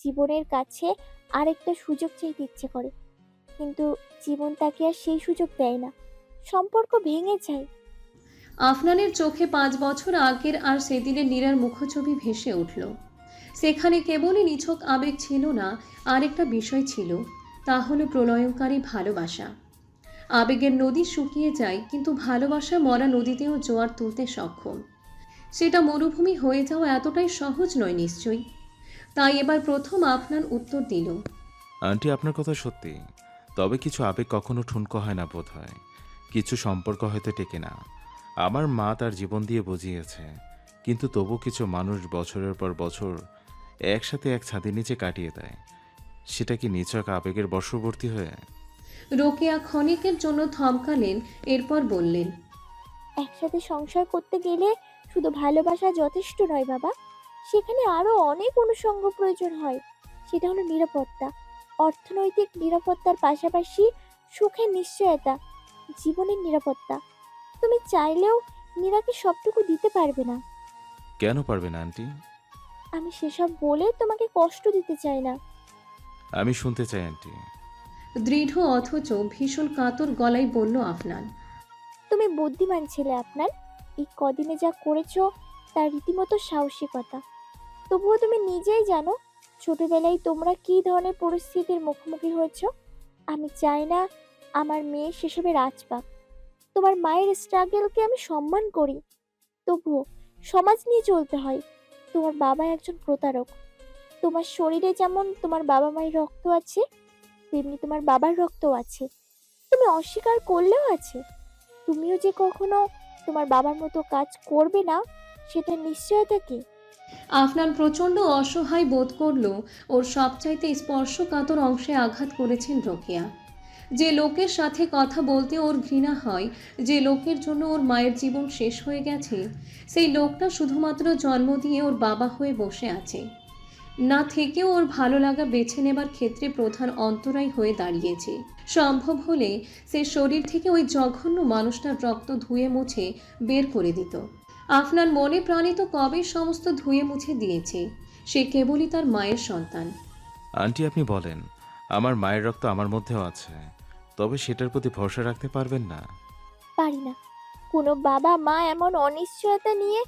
জীবনের কাছে আরেকটা সুযোগ চাইতে ইচ্ছে করে, কিন্তু জীবন তাকে আর সেই সুযোগ দেয় না। সম্পর্ক ভেঙে যায়। আফনানের চোখে 5 বছর আগের আর সেদিনের নীরার মুখছবি ভেসে উঠল। সেখানে কেবলই নিছক আবেগ ছিল না, আরেকটা বিষয় ছিল, তা হলো প্রলয়ঙ্কারী ভালোবাসা। আবেগের নদী শুকিয়ে যায়, কিন্তু ভালোবাসা মরা নদীতেও জোয়ার তুলতে সক্ষম। সেটা মরুভূমি হয়ে যাওয়া এতটাই সহজ নয় নিশ্চয়ই। তাই এবার প্রথম আফনান উত্তর দিল। আন্টি, আপনার কথা সত্যি। তবে কিছু আবেগ কখনো ঠুনকো হয় না বোধ হয়। কিছু সম্পর্ক হয়তো টেকে না। আমার মা তার জীবন দিয়ে বুঝিয়েছে। কিন্তু তবু কিছু মানুষ বছরের পর বছর একসাথে এক ছাদের নিচে কাটিয়ে দেয়। সেটা কি নিছক আবেগের বশবর্তী হয়ে? রোকেয়া ক্ষণিকের জন্য থমকালেন, এরপর বললেন। একসাথে সংসার করতে গেলে শুধু ভালোবাসা যথেষ্ট নয় বাবা, সেখানে আরো অনেক অনুষঙ্গ প্রয়োজন হয়। সেটা হলো নিরাপত্তা, অর্থনৈতিক নিরাপত্তার পাশাপাশি সুখের নিশ্চয়তা, জীবনের নিরাপত্তা। তুমি চাইলেও নীরাকে সবটুকু দিতে পারবে না। কেন পারবে না আন্টি? আমি সেসব বলে তোমাকে কষ্ট দিতে চাই না। আমি শুনতে চাই আন্টি। দৃঢ় অথচ ভীষণ কাতর গলায় বলল আফনান। তুমি বুদ্ধিমান ছেলে আপনার, এই কদিনে যা করেছো তার রীতিমতো সাহসিকতা। তবুও তুমি নিজেই জানো ছোটবেলায় তোমরা কি ধরনের পরিস্থিতির মুখোমুখি হয়েছো। আমি চাই না আমার মেয়ে সেসবের আঁচ পাক। তোমার মায়ের স্ট্রাগলকে আমি সম্মান করি, তবুও সমাজ নিয়ে চলতে হয়। তোমার বাবা একজন প্রতারক। তোমার শরীরে যেমন তোমার বাবা মায়ের রক্ত আছে, তেমনি তোমার বাবার রক্তও আছে। তুমি অস্বীকার করলেও আছে। তুমিও যে কখনো তোমার বাবার মতো কাজ করবে না, সেটা নিশ্চয়তা কি? আফনান প্রচণ্ড অসহায় বোধ করল। ওর সবচাইতে স্পর্শকাতর অংশে আঘাত করেছেন রোকেয়া। যে লোকের সাথে কথা বলতে ওর ঘৃণা হয়, যে লোকের জন্য ওর মায়ের জীবন শেষ হয়ে গেছে, সেই লোকটা শুধুমাত্র জন্ম দিয়ে ওর বাবা হয়ে বসে আছে। না থেকেও ওর ভালো লাগা বেছে নেবার ক্ষেত্রে প্রধান অন্তরায় হয়ে দাঁড়িয়েছে। সম্ভব হলে সে শরীর থেকে ওই জঘন্য মানুষটার রক্ত ধুয়ে মুছে বের করে দিত। আফনান মনে প্রাণে তো কবে সমস্ত ধুয়ে মুছে দিয়েছে। সে কেবলই তার মায়ের সন্তান। আন্টি, আপনি বলেন, আমার মায়ের রক্ত আমার মধ্যেও আছে, তবে সেটার প্রতি ভরসা রাখতে পারবেন না? পারি না। কোনো বাবা মা এমন অনিশ্চয়তা নিয়ে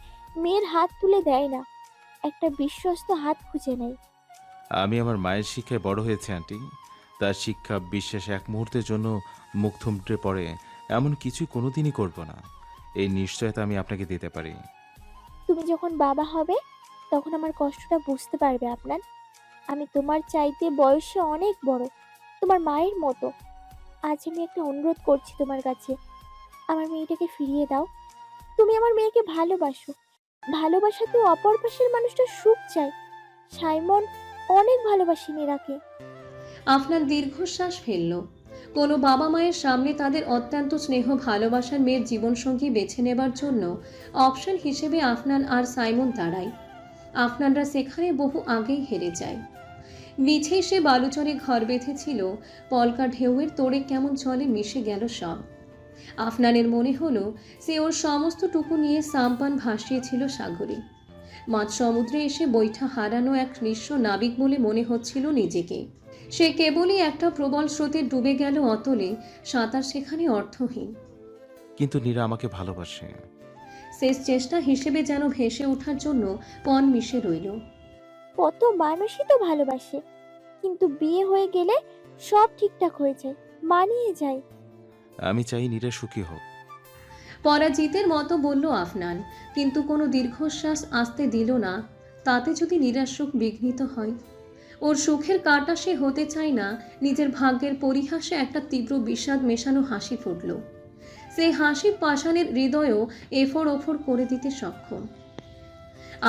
মেয়ের হাত তুলে দেয় না, একটা বিশ্বস্ত হাত খুঁজে নেয়। আমি আমার মায়ের শিক্ষায় বড় হয়েছি আন্টি। তার শিক্ষা বিশ্বাস এক মুহূর্তের জন্য মুখ থুমড়ে পড়ে এমন কিছুই কোনোদিনই করব না। এই নিশ্চয়তা আমি আপনাকে দিতে পারি। তুমি যখন বাবা হবে তখন আমার কষ্টটা বুঝতে পারবে আপনার। আমি তোমার চাইতে বয়সে অনেক বড়, তোমার মায়ের মতো। আজ আমি একটা অনুরোধ করছি তোমার কাছে, আমার মেয়েটাকে ফিরিয়ে দাও। তুমি আমার মেয়েকে ভালোবাসো, ভালোবাসাতেও অপর পাশের মানুষটা সুখ চায়। সাইমন অনেক ভালোবাসি মীরাকে। আফনান দীর্ঘশ্বাস ফেলল। কোনো বাবা মায়ের সামনে তাদের অত্যন্ত স্নেহ ভালোবাসার মেয়ের জীবনসঙ্গী বেছে নেবার জন্য অপশন হিসেবে আফনান আর সাইমন দাঁড়ায়। আফনানরা সেখানে বহু আগেই হেরে যায়। মিছেই সে বালুচরে ঘর বেঁধেছিল, পলকা ঢেউয়ের তোড়ে কেমন জলে মিশে গেল সব। আফনানের মনে হলো সে ওর সমস্তটুকু নিয়ে সাম্পান ভাসিয়েছিল সাগরে। মাঝ সমুদ্রে এসে বৈঠা হারানো এক নিঃস্ব নাবিক বলে মনে হচ্ছিল নিজেকে। সে কেবলই একটা প্রবল স্রোতে ডুবে গেল অতলে, সাঁতার সেখানে অর্থহীন। কিন্তু নীরা আমাকে ভালোবাসে। শেষ চেষ্টা হিসেবে যেন ভেসে ওঠার জন্য পণ মিশে রইল। কত মানুষই তো ভালোবাসে, কিন্তু বিয়ে হয়ে গেলে সব ঠিকঠাক হয়ে যায়, মানিয়ে যায়। আমি চাই নীরা সুখী হোক। পরাজিতের মতো বলল আফনান, কিন্তু কোনো দীর্ঘশ্বাস আসতে দিল না। তাতে যদি নীরার সুখ বিঘ্নিত হয়? ওর সুখের কাঁটা সে হতে চায় না। নিজের ভাগ্যের পরিহাসে একটা তীব্র বিষাদ মেশানো হাসি ফুটল। সেই হাসি পাষাণের হৃদয়ও এফর ওফর করে দিতে সক্ষম।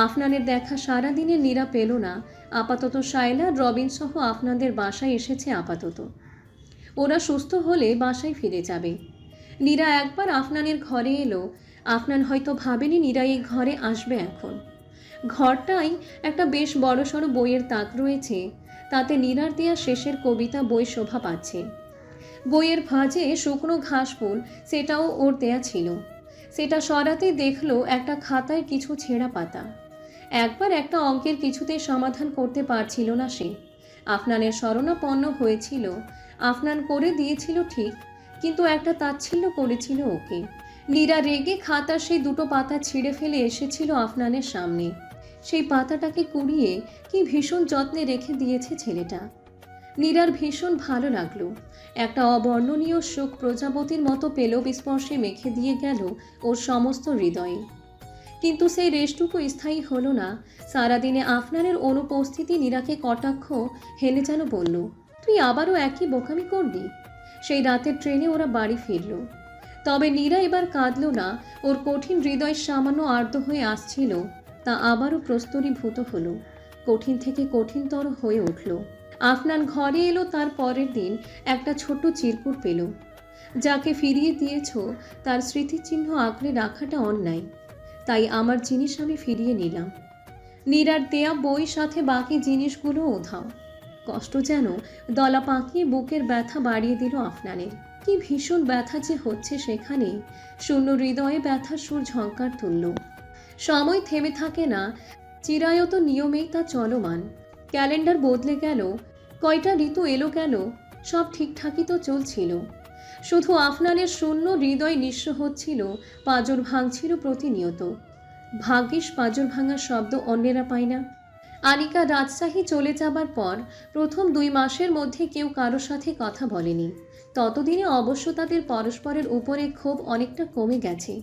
আফনানের দেখা সারাদিনের নীরা পেল না। আপাতত শায়লা রবিন সহ আফনানদের বাসায় এসেছে আপাতত। ওরা সুস্থ হলে বাসায় ফিরে যাবে। নীরা একবার আফনানের ঘরে এলো। আফনান হয়তো ভাবেনি নীরা এই ঘরে আসবে এখন। ঘরটাই একটা বেশ বড়সড় বইয়ের তাক রয়েছে, তাতে নীরার দেয়া শেষের কবিতা বই শোভা পাচ্ছে। বইয়ের ভাঁজে শুকনো ঘাস ফুল, সেটাও ওর দেয়া ছিল। সেটা সরাতে দেখলো একটা খাতায় কিছু ছেঁড়া পাতা। একবার একটা অঙ্কের কিছুতেই সমাধান করতে পারছিল না সে। আফনানের শরণাপন্ন হয়েছিল, আফনান করে দিয়েছিল ঠিক, কিন্তু একটা তাচ্ছিল্য করেছিল ওকে। নীরা রেগে খাতার সেই দুটো পাতা ছিঁড়ে ফেলে এসেছিল আফনানের সামনে। সেই পাতাটাকে কুড়িয়ে কি ভীষণ যত্নে রেখে দিয়েছে ছেলেটা। নীরার ভীষণ ভালো লাগলো। একটা অবর্ণনীয় সুখ প্রজাপতির মতো পেলব স্পর্শে মেখে দিয়ে গেল ওর সমস্ত হৃদয়ে। কিন্তু সেই রেশটুকু স্থায়ী হলো না। সারাদিনে আফনানের অনুপস্থিতি নীরাকে কটাক্ষ হেলে যেন বলল, তুই আবারও একই বোকামি করবি। সেই রাতের ট্রেনে ওরা বাড়ি ফিরল। তবে নীরা এবার কাঁদল না। ওর কঠিন হৃদয় সামান্য আর্দ্র হয়ে আসছিল, তা আবারও প্রস্তরীভূত হলো, কঠিন থেকে কঠিনতর হয়ে উঠল। আফনান ঘরে এলো তার পরের দিন। একটা ছোট্ট চিরকুট পেল। যাকে ফিরিয়ে দিয়েছ তার স্মৃতিচিহ্ন আঁকড়ে রাখাটা অন্যায়, তাই আমার জিনিস আমি ফিরিয়ে নিলাম। নীরার দেয়া বই সাথে বাকি জিনিসগুলো ওধাও। কষ্ট যেন দলা পাকিয়ে বুকের ব্যথা বাড়িয়ে দিল আফনানের। কি ভীষণ ব্যথা যে হচ্ছে সেখানে। শূন্য হৃদয়ে ব্যথার সুর ঝঙ্কার তুলল। সময় থেমে থাকে না, চিরায়ত নিয়মেই তা চলমান। ক্যালেন্ডার বদলে গেল, কয়টা ঋতু এলো গেল, সব ঠিকঠাকই তো চলছিল। শুধু আফনানের শূন্য হৃদয় নিঃস্ব হচ্ছিল, পাঁজর ভাঙছিল প্রতিনিয়ত। ভাগ্যিস পাঁজর ভাঙার শব্দ অন্যেরা পায় না। আনিকা রাজশাহী চলে যাবার পর প্রথম 2 মাসের মধ্যে কেউ কারোর সাথে কথা বলেনি। ততদিনে অবশ্য তাদের পরস্পরের উপরে ক্ষোভ অনেকটা কমে গেছে।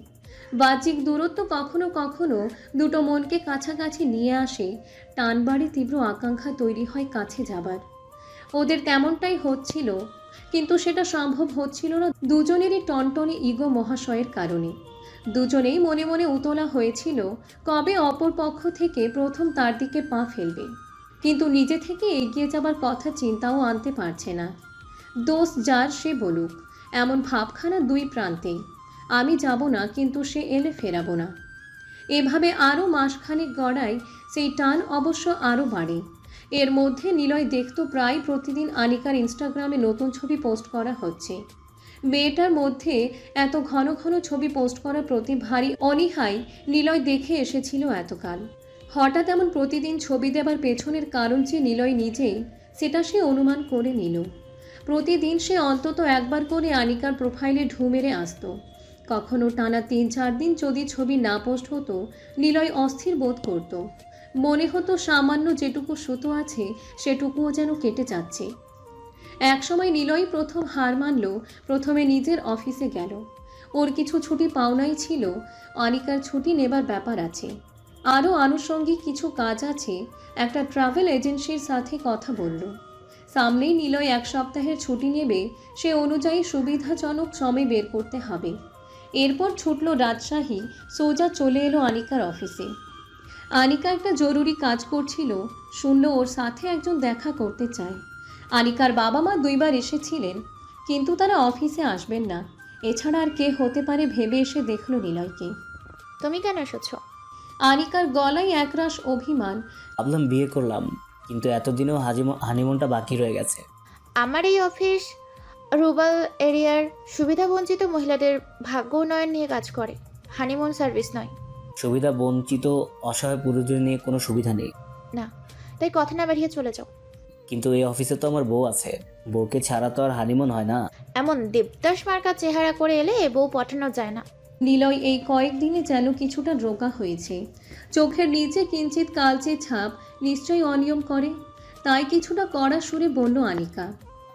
বাহ্যিক দূরত্ব কখনো কখনো দুটো মনকে কাছাকাছি নিয়ে আসে, টান বাড়ে, তীব্র আকাঙ্ক্ষা তৈরি হয় কাছে যাবার। ওদের তেমনটাই হচ্ছিল, কিন্তু সেটা সম্ভব হচ্ছিল না দুজনেরই টনটনে ইগো মহাশয়ের কারণে। দুজনেই মনে মনে উতলা হয়েছিল কবে অপর পক্ষ থেকে প্রথম তার দিকে পা ফেলবে, কিন্তু নিজে থেকে এগিয়ে যাবার কথা চিন্তাও আনতে পারছে না। দোষ যার সে বলুক, এমন ভাবখানা দুই প্রান্তেই। আমি যাব না, কিন্তু সে এলে ফেরাবো না। এভাবে আরও মাসখানেক গড়ায়, সেই টান অবশ্য আরও বাড়ে। এর মধ্যে নিলয় দেখত প্রায় প্রতিদিন আনিকার ইনস্টাগ্রামে নতুন ছবি পোস্ট করা হচ্ছে। মেয়েটার মধ্যে এত ঘন ঘন ছবি পোস্ট করার প্রতি ভারী অনীহাই নিলয় দেখে এসেছিল এতকাল। হঠাৎ এমন প্রতিদিন ছবি দেবার পেছনের কারণ যে নিলয় নিজেই, সেটা সে অনুমান করে নিল। প্রতিদিন সে অন্তত একবার করে আনিকার প্রোফাইলে ঢু মেরে আসত। কখনো টানা 3-4 দিন যদি ছবি না পোস্ট হতো, নিলয় অস্থির বোধ করত। মনে হতো সামান্য যেটুকু সুতো আছে সেটুকুও যেন কেটে যাচ্ছে। একসময় নিলয় প্রথম হার মানল। প্রথমে নিজের অফিসে গেল। ওর কিছু ছুটি পাওনাই ছিল, অনিকার ছুটি নেবার ব্যাপার আছে, আরও আনুষঙ্গিক কিছু কাজ আছে। একটা ট্রাভেল এজেন্সির সাথে কথা বলল। সামনেই নিলয় 1 সপ্তাহের ছুটি নেবে, সে অনুযায়ী সুবিধাজনক সময় বের করতে হবে। এরপর ছুটল রাজশাহী, সোজা চলে এলো আনিকার অফিসে। আনিকা একটা জরুরি কাজ করছিল, শুনল ওর সাথে একজন দেখা করতে চায়। আনিকার বাবা মা 2 বার এসেছিলেন, কিন্তু তারা অফিসে আসবেন না। এছাড়া আর কে হতে পারে ভেবে এসে দেখল নিলয়কে। তুমি কেন এসেছো? আনিকার গলায় একরাশ অভিমান। ভাবলাম বিয়ে করলাম, কিন্তু এতদিনেও হানিমুনটা বাকি রয়ে গেছে। আমার এই অফিস রুরাল এরিয়ার সুবিধাবঞ্চিত মহিলাদের ভাগ্য উন্নয়ন নিয়ে কাজ করে, হানিমুন সার্ভিস নয়। সুবিধা বঞ্চিত অসহায় পুরুষদের নিয়ে কোনো সুবিধা নেই। না, তাই কথা না বাড়িয়ে চলে যাও। কিন্তু এই অফিসে তো আমার বউ আছে, বউকে ছাড়া তো আর হানিমুন হয় না। এমন দেবদাস মার্কা চেহারা করে এলে বউ পাঠানো যায় না। নিলয় এই কয়েকদিনে যেন কিছুটা রোগা হয়েছে। চোখের নিচে কিঞ্চিত কালচে ছাপ, নিশ্চয়ই অনিয়ম করে। তাই কিছুটা কড়া সুরে বলল আনিকা।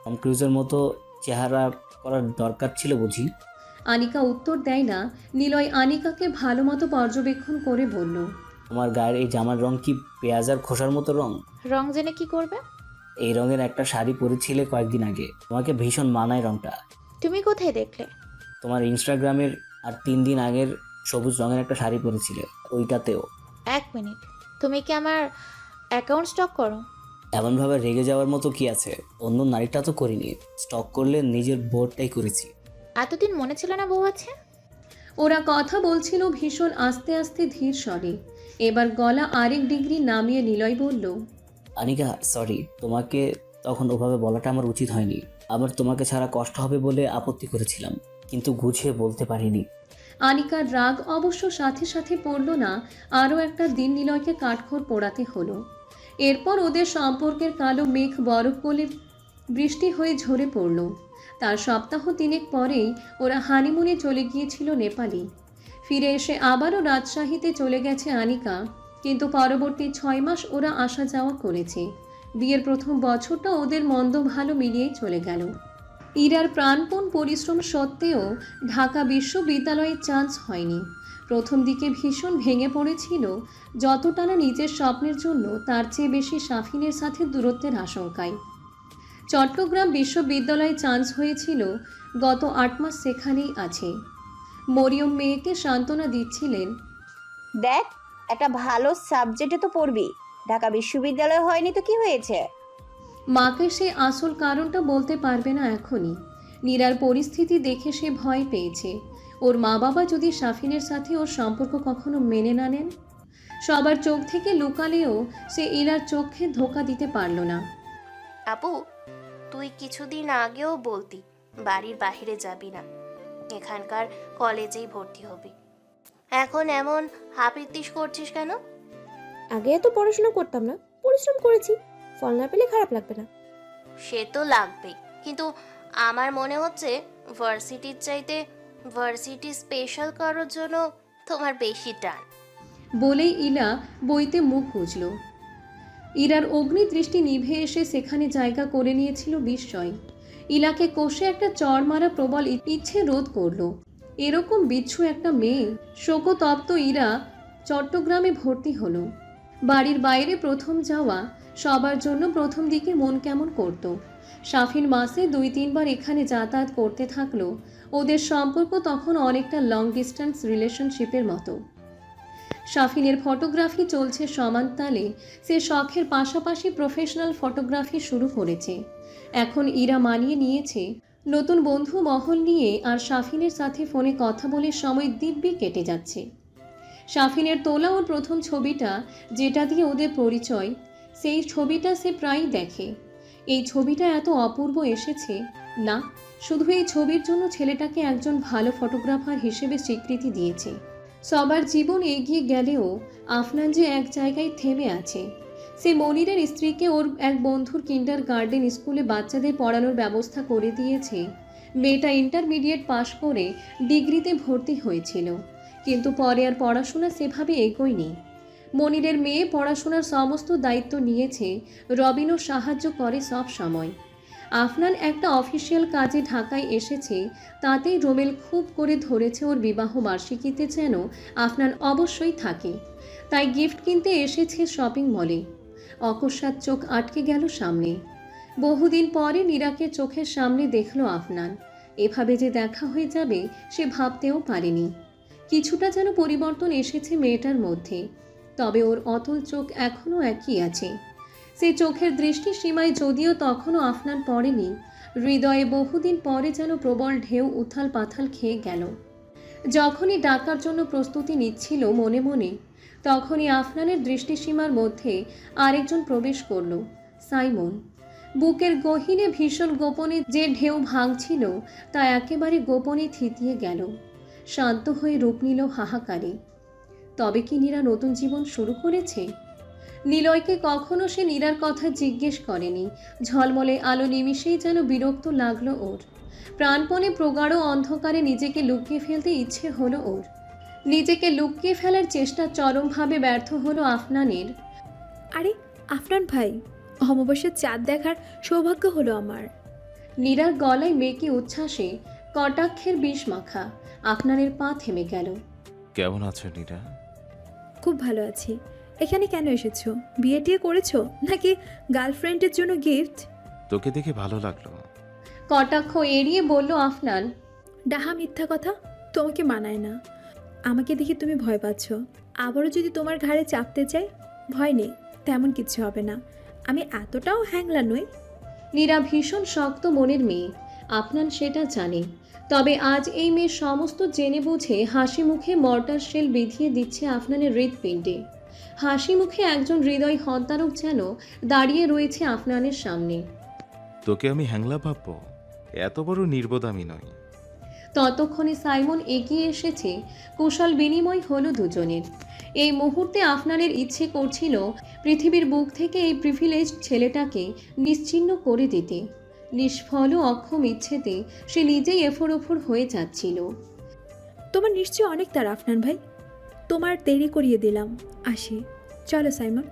টম ক্রুজের মতো চেহারা করার দরকার ছিল বুঝি? আনিকা উত্তর দেয় না। নিলয় আনিকাকে ভালো মতো পর্যবেক্ষণ করে বলল, তোমার গায়ের এই জামার রং কি পেঁয়াজার খোসার মতো রং? রং জেনে কি করবে? এই রঙের একটা শাড়ি পরেছিলে কয়েকদিন আগে, তোমাকে ভীষণ মানায় রংটা। তুমি কোথায় দেখলে? তোমার ইনস্টাগ্রামের। আর 3 দিন আগের সবুজ রঙের একটা শাড়ি পরেছিলে, ওইটাতেও। 1 মিনিট, তুমি কি আমার অ্যাকাউন্ট স্টক করো? এমনভাবে রেগে যাওয়ার মতো কি আছে? অন্য নারীটা তো করিনি, স্টক করলে নিজের বোর্ডটাই করেছি। এতদিন মনে ছিল না বউ আছে? ওরা কথা বলছিল ভীষণ আস্তে আস্তে ধীর স্বরে। এবার গলা আরেক ডিগ্রি নামিয়ে নিলয় বলল, আনিকা সরি, তোমাকে তখন ওভাবে বলাটা আমার উচিত হয়নি। আমার তোমাকে ছাড়া কষ্ট হবে বলে আপত্তি করেছিলাম, কিন্তু গুছিয়ে বলতে পারিনি। আনিকার রাগ অবশ্য সাথে সাথে পড়ল না, আরও একটা দিন নিলয়কে কাঠখড় পোড়াতে হলো। এরপর ওদের সম্পর্কের কালো মেঘ বরফ গলে বৃষ্টি হয়ে ঝরে পড়ল। তার সপ্তাহ তিনেক পরেই ওরা হানিমুনে চলে গিয়েছিল নেপালে। ফিরে এসে আবারও রাজশাহীতে চলে গেছে আনিকা, কিন্তু পরবর্তী 6 মাস ওরা আসা যাওয়া করেছে। বিয়ের প্রথম বছরটা ওদের মন্দ ভালো মিলিয়েই চলে গেল। ইরার প্রাণপণ পরিশ্রম সত্ত্বেও ঢাকা বিশ্ববিদ্যালয়ে চান্স হয়নি। প্রথম দিকে ভীষণ ভেঙে পড়েছিল, যতটা না নিজের স্বপ্নের জন্য তার চেয়ে বেশি শাফিনের সাথে দূরত্বের আশঙ্কায়। চট্টগ্রাম বিশ্ববিদ্যালয়ে চান্স হয়েছিল, গত 8 মাস সেখানেই আছে। মরিয়ম মেয়েকে সান্ত্বনা দিচ্ছিলেন, দেখ, একটা ভালো সাবজেক্টে তো পড়বি, ঢাকা বিশ্ববিদ্যালয় হয়নি তো কি হয়েছে? মাকে সে আসল কারণটা বলতে পারবে না এখনই। নীরার পরিস্থিতি দেখে সে ভয় পেয়েছে। ওর মা বাবা যদি শাফিনের সাথে ওর সম্পর্ক কখনো মেনে না নেন। সবার চোখ থেকে লুকালেও সে ইরার চোখে ধোকা দিতে পারল না। আপু, তুই কিছুদিন আগেও বলতি বাড়ির বাইরে যাবি না, এখানকার কলেজেই ভর্তি হবি। এখন এমন হাপিত্তিস করছিস কেন? আগে এত পড়াশোনা করতাম না, পরিশ্রম করেছি, ফল না পেলে খারাপ লাগবে না। সে তো লাগবেই, কিন্তু আমার মনে হচ্ছে ভার্সিটির চাইতে ভার্সিটি স্পেশাল করার জন্য তোমার বেশি টান। বলেই ইলা বইতে মুখ গুজল। ইরার অগ্নিদৃষ্টি নিভে এসে সেখানে জায়গা করে নিয়েছিল বিস্ময়। ইলাকে কষে একটা চড় মারা প্রবল ইচ্ছে রোধ করল। এরকম বিচ্ছু একটা মেয়ে। শোকতপ্ত ইরা চট্টগ্রামে ভর্তি হলো। বাড়ির বাইরে প্রথম যাওয়া, সবার জন্য প্রথম দিকে মন কেমন করত। শাফিন মাসে 2-3 বার এখানে যাতায়াত করতে থাকলো। ওদের সম্পর্ক তখন অনেকটা লং ডিস্টেন্স রিলেশনশিপের মতো। শাফিনের ফটোগ্রাফি চলছে সমান তালে। সে শখের পাশাপাশি প্রফেশনাল ফটোগ্রাফি শুরু করেছে। এখন ইরা মানিয়ে নিয়েছে নতুন বন্ধু মহল নিয়ে, আর শাফিনের সাথে ফোনে কথা বলে সময় দিব্যি কেটে যাচ্ছে। শাফিনের তোলা ওর প্রথম ছবিটা, যেটা দিয়ে ওদের পরিচয়, সেই ছবিটা সে প্রায়ই দেখে। এই ছবিটা এত অপূর্ব এসেছে না, শুধু এই ছবির জন্য ছেলেটাকে একজন ভালো ফটোগ্রাফার হিসেবে স্বীকৃতি দিয়েছে। সবার জীবন এগিয়ে গেলেও আফনান যে এক জায়গায় থেমে আছে। সে মনিরের স্ত্রীকে ওর এক বন্ধুর কিন্ডার গার্ডেন স্কুলে বাচ্চাদের পড়ানোর ব্যবস্থা করে দিয়েছে। মেয়েটা ইন্টারমিডিয়েট পাশ করে ডিগ্রিতে ভর্তি হয়েছিল, কিন্তু পরে আর পড়াশোনা সেভাবে এগোয়নি। মনিরের মেয়ে পড়াশোনার সমস্ত দায়িত্ব নিয়েছে, রবিনও সাহায্য করে সব সময়। আফনান একটা অফিসিয়াল কাজে ঢাকায় এসেছে, তাতেই রোমেল খুব করে ধরেছে ওর বিবাহ বার্ষিকীতে যেন আফনান অবশ্যই থাকে। তাই গিফট কিনতে এসেছে শপিং মলে। অকস্মাৎ চোখ আটকে গেল সামনে। বহুদিন পরে নীরাকে চোখের সামনে দেখল আফনান। এভাবে যে দেখা হয়ে যাবে সে ভাবতেও পারেনি। কিছুটা যেন পরিবর্তন এসেছে মেয়েটার মধ্যে, তবে ওর অতল চোখ এখনও একই আছে। সে চোখের দৃষ্টি সীমায় যদিও তখনও আফনান পড়েনি, হৃদয়ে বহুদিন পরে যেন প্রবল ঢেউ উথাল পাথাল খেয়ে গেল। যখনই ডাকার জন্য প্রস্তুতি নিচ্ছিল মনে মনে, তখনই আফনানের দৃষ্টিসীমার মধ্যে আরেকজন প্রবেশ করল, সাইমন। বুকের গহীনে ভীষণ গোপনে যে ঢেউ ভাঙছিল তা একেবারে গোপনে থিতিয়ে গেল। শান্ত হয়ে রূপ নিল হাহাকারে। তবে কি নীরা নতুন জীবন শুরু করেছে? নিলয়কে কখনো সে নীরার কথা জিজ্ঞেস করেনি। ঝলমলে আলো নিমিষেই যেন বিরক্ত লাগলো ওর। প্রাণপণে প্রগাঢ় অন্ধকারে নিজেকে লুকিয়ে ফেলতে ইচ্ছে হলো ওর। নিজেকে লুকিয়ে ফেলার চেষ্টা চরমভাবে ব্যর্থ হলো আফনানের। আরে আফরান ভাই, অমাবস্যার চাঁদ দেখার সৌভাগ্য হলো আমার। নীরার গলায় মেকি উচ্ছ্বাসে কটাক্ষের বিষ মাখা। আফনানের পা থেমে গেল। কেমন আছো নীরা? খুব ভালো আছি। এখানে কেন এসেছো? বিয়ে টিয়ে করেছো নাকি গার্লফ্রেন্ডের জন্য গিফট? তোকে দেখে ভালো লাগলো। কটাক্ষ এড়িয়ে বলল আফনান। ডাহা মিথ্যা কথা, তোমাকে মানায় না। আমাকে দেখে তুমি ভয় পাচ্ছ। আবারও যদি তোমার ঘাড়ে চাপতে চাই, ভয় নেই, তেমন কিছু হবে না। আমি এতটাও হ্যাংলা নই। নীরা ভীষণ শক্ত মনের মেয়ে, আফনান সেটা জানে। তবে আজ এই মেয়ে সমস্ত জেনে বুঝে হাসি মুখে মর্টার শেল বিধিয়ে দিচ্ছে আফনানের হৃৎপিণ্ডে। হাসি মুখে একজন হৃদয় হন্তারক যেন দাঁড়িয়ে রয়েছে আফনানের সামনে। তোকে আমি হ্যাংলা ভাববো? এত বড় নির্বোধ আমি নই। ততক্ষণে সাইমন এগিয়ে এসেছে, কুশল বিনিময় হলো দুজনের। এই মুহূর্তে আফনানের ইচ্ছে করছিল পৃথিবীর বুক থেকে এই প্রিভিলেজড ছেলেটাকে নিশ্চিহ্ন করে দিতে। নিষ্ফল ও অক্ষম ইচ্ছেতে সে নিজেই এফোর ওফোর হয়ে যাচ্ছিল। তোমার নিশ্চয়ই অনেক তার আফনান ভাই, তোমার দেরি করিয়ে দিলাম, আসি। চলো সাইমন,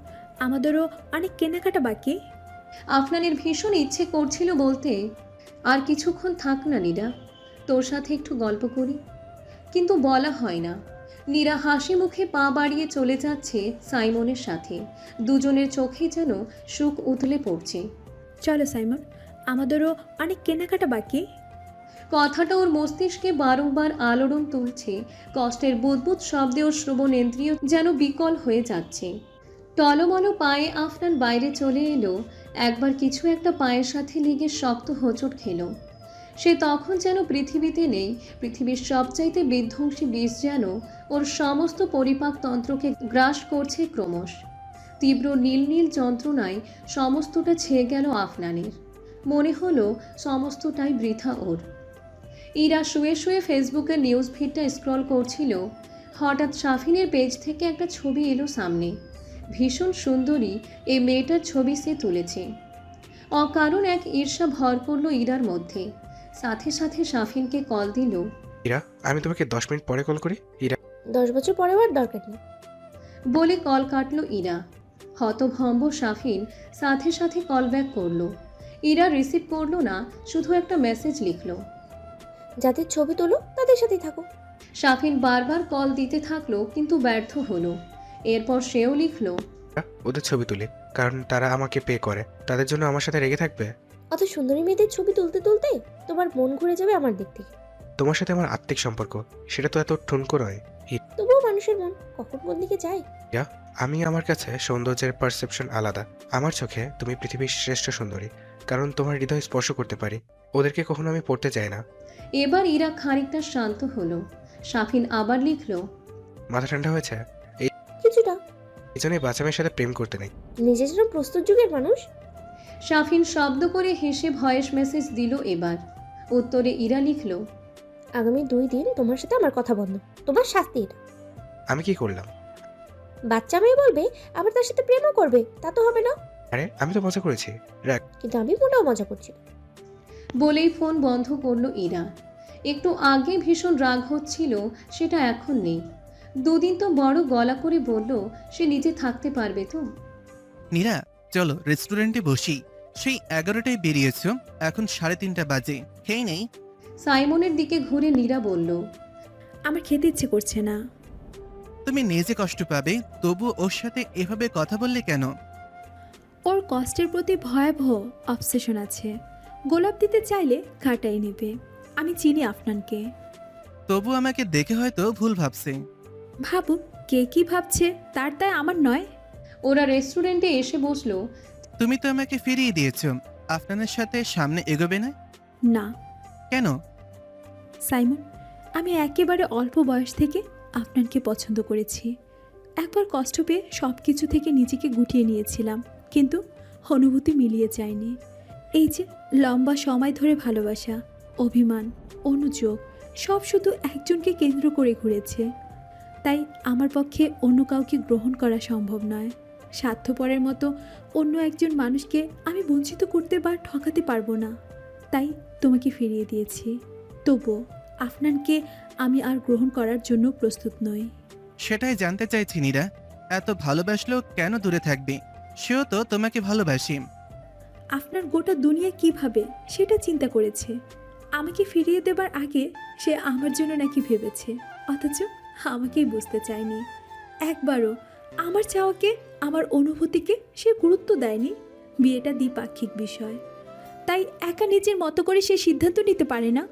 আমাদেরও অনেক কেনাকাটা বাকি। আফনানের ভীষণ ইচ্ছে করছিল বলতে, আর কিছুক্ষণ থাক না নীরা, তোর সাথে একটু গল্প করি, কিন্তু বলা হয় না। নীরা হাসি মুখে পা বাড়িয়ে চলে যাচ্ছে সাইমনের সাথে। দুজনের চোখেই যেন সুখ উতলে পড়ছে। চলো সাইমন, আমাদেরও অনেক কেনাকাটা বাকি। কথাটা ওর মস্তিষ্কে বারংবার আলোড়ন তুলছে। কষ্টের বুদবুদ শব্দে ওর শ্রবণেন্দ্রিয় যেন বিকল হয়ে যাচ্ছে। টলমলো পায়ে আফনান বাইরে চলে এলো। একবার কিছু একটা পায়ের সাথে লেগে শক্ত হোঁচট খেলো। সে তখন যেন পৃথিবীতে নেই। পৃথিবীর সবচাইতে বিধ্বংসী বিষ যেন ওর সমস্ত পরিপাকতন্ত্রকে গ্রাস করছে ক্রমশ। তীব্র নীল নীল যন্ত্রণায় সমস্তটা ছেয়ে গেল আফনানের। মনে হলো সমস্তটাই বৃথা ওর। ইরা শুয়ে শুয়ে ফেসবুকের নিউজ ফিডটা স্ক্রল করছিল। হঠাৎ শাফিনের পেজ থেকে একটা ছবি এলো সামনে। ভীষণ সুন্দরী এই মেয়েটার ছবি সে তুলেছে। অকারণ এক ঈর্ষা ভর করলো ইরার মধ্যে। সাথে সাথে শাফিনকে কল দিল। ইরা, আমি তোমাকে 10 মিনিট পরে কল করি। ইরা, 10 বছর পরে আর দরকার নেই। বলে কল কাটলো ইরা। হতভম্ব শাফিন সাথে সাথে কল ব্যাক করলো। ইরা রিসিভ করলো না, শুধু একটা মেসেজ লিখলো। যাদের ছবি তোলো তাদের সাথেই থাকো। শাফিন বারবার কল দিতে থাকলো, কিন্তু ব্যর্থ হলো। এরপর সেও লিখলো, ওদের ছবি তুলি, কারণ তারা আমাকে পে করে। তাদের জন্য আমার সাথে রেগে থাকবে? অত সুন্দরী মেয়েদের ছবি তুলতে তুলতে তোমার মন ঘুরে যাবে আমার দিক থেকে। তোমার সাথে আমার আত্মিক সম্পর্ক, সেটা তো এত ঠুনকো নয়। তবুও মানুষের মন কখন কোন দিকে যায়। আমি আমার কাছে সৌন্দর্যের পারসেপশন আলাদা। আমার চোখে তুমি পৃথিবীর শ্রেষ্ঠ সুন্দরী, কারণ তোমার হৃদয় স্পর্শ করতে পারি। ওদেরকে কখনো আমি পড়তে চাই না। এবার ইরা খানিকটা শান্ত হলো। শাফিন আবার লিখলো, মাথা ঠান্ডা হয়েছে? কিছুটা। এই জন্যই বাচ্চামের সাথে প্রেম করতে নেই। নিজের জন্য প্রস্তুত যুগের মানুষ। শাফিন শব্দ করে হেসে ভয়েস মেসেজ দিল। এবার উত্তরে ইরা লিখলো, আগামী 2 দিন তোমার সাথে আমার কথা বন্ধ। তোমার শাস্তি এটা। আমি কি করলাম? বাচ্চা মেয়ে বলবে আবার তার সাথে প্রেমও করবে, তা তো হবে না। আরে আমি তো মজা করেছি। রাখ। কিন্তু আমি মোটেও মজা করছি না। বলেই ফোন বন্ধ করলো ইরা। একটু আগে ভীষণ রাগ হচ্ছিল, সেটা এখন নেই। 2 দিন তো বড় গলা করে বলল সে নিজে থাকতে পারবে তো। নীরা, চলো রেস্টুরেন্টে বসি। সেই 11টায় বেরিয়েছ, এখন 3:30 বাজে, খেয়ে নেই। সাইমনের দিকে ঘুরে নীরা বলল, আমার খেতে ইচ্ছে করছে না। তুমি নিজে কষ্ট পাবে, তবু ওর সাথে এভাবে কথা বললে কেন? ওর কষ্টের প্রতি ভয়াবহ অবসেশন আছে। গোলাপ দিতে চাইলে কাটাই নেবে। আমি চিনি আফনানকে। তবু আমাকে দেখে হয়তো ভুল ভাবছে। ভাবুক, কে কি ভাবছে তার দায় আমার নয়। ওরা রেস্টুরেন্টে এসে বসলো। তুমি তো আমাকে ফিরিয়ে দিয়েছ, আফনানের সাথে সামনে এগোবে না? না কেন? সাইমন, আমি একেবারে অল্প বয়স থেকে আফনানকে পছন্দ করেছি। একবার কষ্ট পেয়ে সব কিছু থেকে নিজেকে গুটিয়ে নিয়েছিলাম, কিন্তু অনুভূতি মিলিয়ে যায়নি। এই যে লম্বা সময় ধরে ভালোবাসা, অভিমান, অনুযোগ সব শুধু একজনকে কেন্দ্র করে ঘুরেছে। তাই আমার পক্ষে অন্য কাউকে গ্রহণ করা সম্ভব নয়। স্বার্থপরের মতো অন্য একজন মানুষকে আমি বঞ্চিত করতে বা ঠকাতে পারবো না। তাই তোমাকে ফিরিয়ে দিয়েছি। তবুও আফনানকে আমি আর গ্রহণ করার জন্য প্রস্তুত নই। সেটাই জানতে চাইছি নীরা, এত ভালোবাসলেও কেন দূরে থাকবে? সেও তো তোমাকে ভালোবাসি। আপনার গোটা দুনিয়া কিভাবে সেটা চিন্তা করেছে। আমাকে ফিরিয়ে দেবার আগে সে আমার জন্য নাকি ভেবেছে, অথচ আমাকেই বুঝতে চায়নি। একবারও আমার চাওয়াকে, আমার অনুভূতিকে সে গুরুত্ব দেয়নি। বিয়েটা দ্বিপাক্ষিক বিষয়, তাই একা নিজের মতো করে সে সিদ্ধান্ত নিতে পারে না।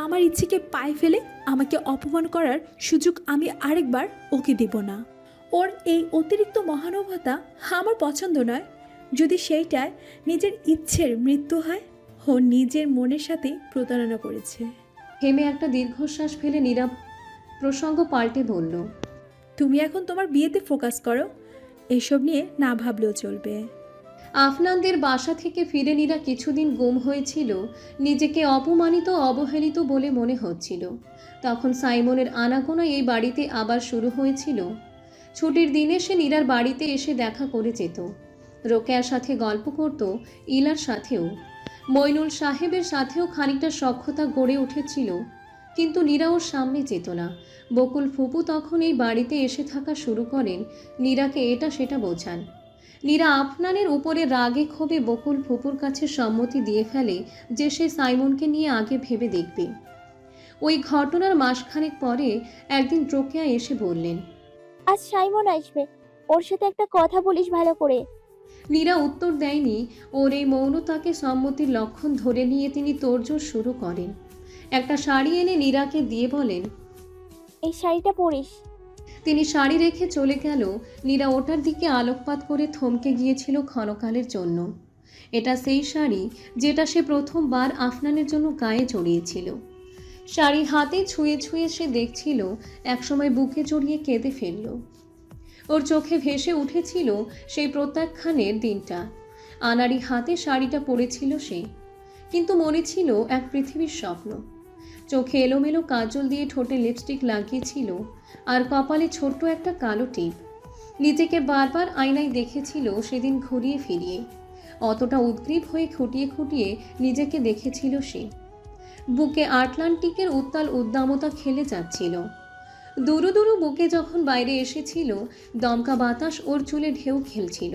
আমার ইচ্ছেকে পায়ে ফেলে আমাকে অপমান করার সুযোগ আমি আরেকবার ওকে দেব না। ওর এই অতিরিক্ত মহানুভবতা আমার পছন্দ নয়। যদি সেইটায় নিজের ইচ্ছের মৃত্যু হয়, ও নিজের মনের সাথে প্রতারণা করেছে। হেমে একটা দীর্ঘশ্বাস ফেলে নীরা প্রসঙ্গ পাল্টে বলল, তুমি এখন তোমার বিয়েতে ফোকাস করো, এসব নিয়ে না ভাবলেও চলবে। আফনানদের বাসা থেকে ফিরে নীরা কিছুদিন গুম হয়েছিল, নিজেকে অপমানিত অবহেলিত বলে মনে হচ্ছিল। তখন সাইমনের আনাগোনা এই বাড়িতে আবার শুরু হয়েছিল। ছুটির দিনে সে নীরার বাড়িতে এসে দেখা করে যেত, রোকেয়ার সাথে গল্প করত, ইলার সাথেও, মইনুল সাহেবের সাথেও খানিকটা সখ্যতা গড়ে উঠেছিল। কিন্তু নীরা ওর সামনে যেত না। বকুল ফুপু তখন এই বাড়িতে এসে থাকা শুরু করেন, নীরাকে এটা সেটা বোঝান। নীরা আফনানের উপরে রাগে ক্ষোভে বকুল ফুপুর কাছে সম্মতি দিয়ে ফেলে যে সে সাইমনকে নিয়ে আগে ভেবে দেখবে। ওই ঘটনার মাসখানেক পরে একদিন রোকেয়া এসে বললেন, আজ সাইমন আসবে, ওর সাথে একটা কথা বলিস ভালো করে। নীরা উত্তর দেয়নি। ওর এই মৌনতাকে সম্মতির লক্ষণ ধরে নিয়ে তিনি তোড়জোড় শুরু করেন। একটা শাড়ি এনে নীরাকে দিয়ে বলেন, এই শাড়িটা পরিস। তিনি শাড়ি রেখে চলে গেল। নীরা ওটার দিকে আলোকপাত করে থমকে গিয়েছিল ক্ষণকালের জন্য। এটা সেই শাড়ি যেটা সে প্রথমবার আফনানের জন্য গায়ে জড়িয়েছিল। শাড়ি হাতে ছুঁয়ে ছুঁয়ে সে দেখছিল, একসময় বুকে জড়িয়ে কেঁদে ফেলল। ওর চোখে ভেসে উঠেছিল সেই প্রত্যাখ্যানের দিনটা। আনাড়ি হাতে শাড়িটা পরেছিল সে, কিন্তু মনে ছিল এক পৃথিবীর স্বপ্ন। চোখে এলোমেলো কাজল দিয়ে ঠোঁটে লিপস্টিক লাগিয়েছিল, আর কপালে ছোট্ট একটা কালো টিপ। নিজেকে বারবার আয়নায় দেখেছিল সেদিন ঘুরিয়ে ফিরিয়ে। অতটা উদ্গ্রীব হয়ে খুঁটিয়ে খুঁটিয়ে নিজেকে দেখেছিল সে। বুকে আটলান্টিকের উত্তাল উদ্দামতা খেলে যাচ্ছিল। দুরু দুরু বুকে যখন বাইরে এসেছিল, দমকা বাতাস ওর চুলে ঢেউ খেলছিল।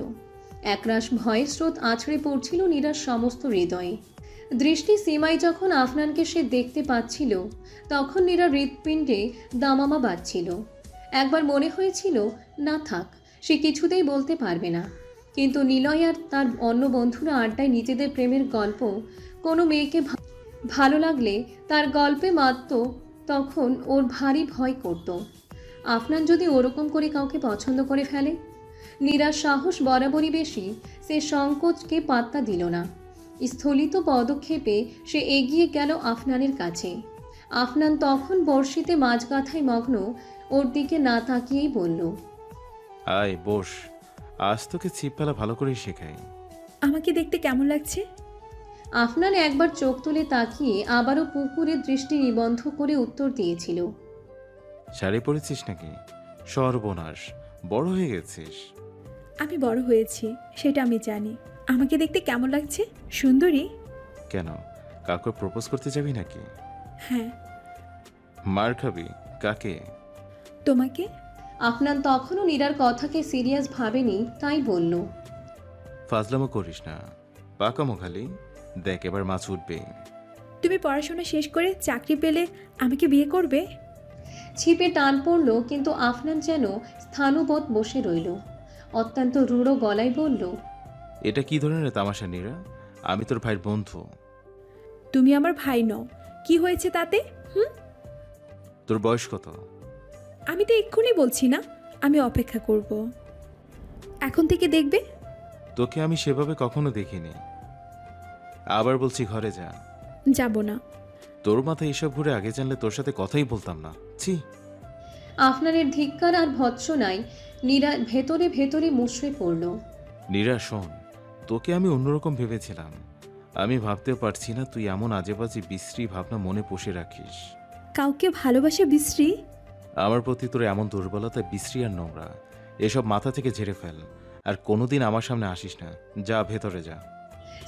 একরাশ ভয়ের স্রোত আছড়ে পড়ছিল নীরার সমস্ত হৃদয়ে। দৃষ্টি সীমায় যখন আফনানকে সে দেখতে পাচ্ছিল, তখন নীরার হৃৎপিণ্ডে দামামা বাজছিল। একবার মনে হয়েছিল, না থাক, সে কিছুতেই বলতে পারবে না। কিন্তু নিলয় আর তার অন্য বন্ধুরা আড্ডায় নিজেদের প্রেমের গল্প, কোনো মেয়েকে ভালো লাগলে তার গল্পে মাত্র, তখন ওর ভারী ভয় করত। আফনান যদি ওরকম করে কাউকে পছন্দ করে ফেলে? নীরার সাহস বরাবরই বেশি, সে সংকোচকে পাত্তা দিল না। স্থলিত পদক্ষেপে সে এগিয়ে গেল আফনানের কাছে। আফনান তখন বড়শিতে মাছ গাঁথায় মগ্ন, ওর দিকে না তাকিয়েই বলল, আয় বস, আজ তোকে ছিপ ফেলা ভালো করেই শেখাই। আমাকে দেখতে কেমন লাগছে? আফনান একবার চোখ তুলে তাকিয়ে আবারও পুকুরে দৃষ্টি নিবন্ধ করে উত্তর দিয়েছিল, শাড়ি পরেছিস নাকি? সর্বনাশ, বড় হয়ে গেছিস। আমি বড় হয়েছি, সেটা আমি জানি। আমাকে দেখতে কেমন লাগছে? সুন্দরী? কেন, কাউকে প্রপোজ করতে যাবি নাকি? হ্যাঁ। মার খাবি? কাকে? তোমাকে। আফনান তখনও নীরার কথাকে সিরিয়াস ভাবেনি, তাই বলল, ফাজলামো করিস না, পাকামো খালি। দেখ এবার মাছ উঠবে। তুমি পড়াশোনা শেষ করে চাকরি পেলে আমাকে বিয়ে করবে? ছিপে টান পড়ল, কিন্তু আফনান যেন স্থানবৎ বসে রইল। অত্যন্ত রূঢ় গলায় বলল, এটা কি ধরনের তামাশা নীরা? আমি তোর ভাইয়ের বন্ধু। তুমি আমার ভাই নও, কি হয়েছে তাতে? তোর বয়স কত? আমি তো এক্ষুনি বলছি না, আমি অপেক্ষা করব। এখন থেকে দেখবে। তোকে আমি সেভাবে কখনো দেখিনি। আবার বলছি ঘরে যা। যাব না। তোর মাথায় এসব ঘুরে আগে জানলে তোর সাথে কথাই বলতাম না। ছি। আফনানের ধিক্কার আর ভৎসনায় নীরা ভেতরে ভেতরে মুষড়ে পড়ল। নীরা শোন, তোকে আমি অন্যরকম ভেবেছিলাম। আমি ভাবতেও পারছি না তুই এমন আজেবাজে বিশ্রী ভাবনা মনে পুষে রাখিস। কাউকে ভালোবাসা বিশ্রী? আমার প্রতি তোর এমন দুর্বলতা বিশ্রী আর নোংরা। এসব মাথা থেকে ঝেড়ে ফেল, আর কোনোদিন আমার সামনে আসিস না। যা, ভেতরে যা।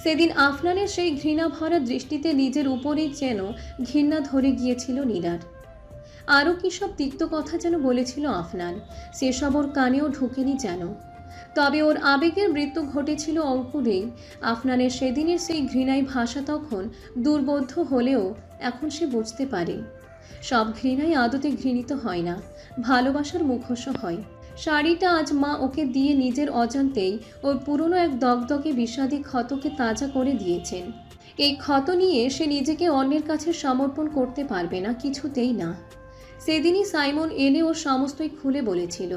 সেদিন আফনানের সেই ঘৃণা ভরা দৃষ্টিতে নিজের উপরেই যেন ঘৃণা ধরে গিয়েছিল নীরার। আরও কী সব তিক্ত কথা যেন বলেছিল আফনান, সেসব ওর কানেও ঢুকেনি যেন। তবে ওর আবেগের মৃত্যু ঘটেছিল অঙ্কুরেই। আফনানের সেদিনের সেই ঘৃণায় ভাষা তখন দুর্বোধ্য হলেও এখন সে বুঝতে পারে, সব ঘৃণাই আদতে ঘৃণিত হয় না, ভালোবাসার মুখোশ হয়। শাড়িটা আজ মা ওকে দিয়ে নিজের অজান্তেই ওর পুরনো এক দগদগে বিষাদী ক্ষতকে তাজা করে দিয়েছেন। এই ক্ষত নিয়ে সে নিজেকে অন্যের কাছে সমর্পণ করতে পারবে না, কিছুতেই না। সেদিনই সাইমন এলে ওর সমস্তই খুলে বলেছিল।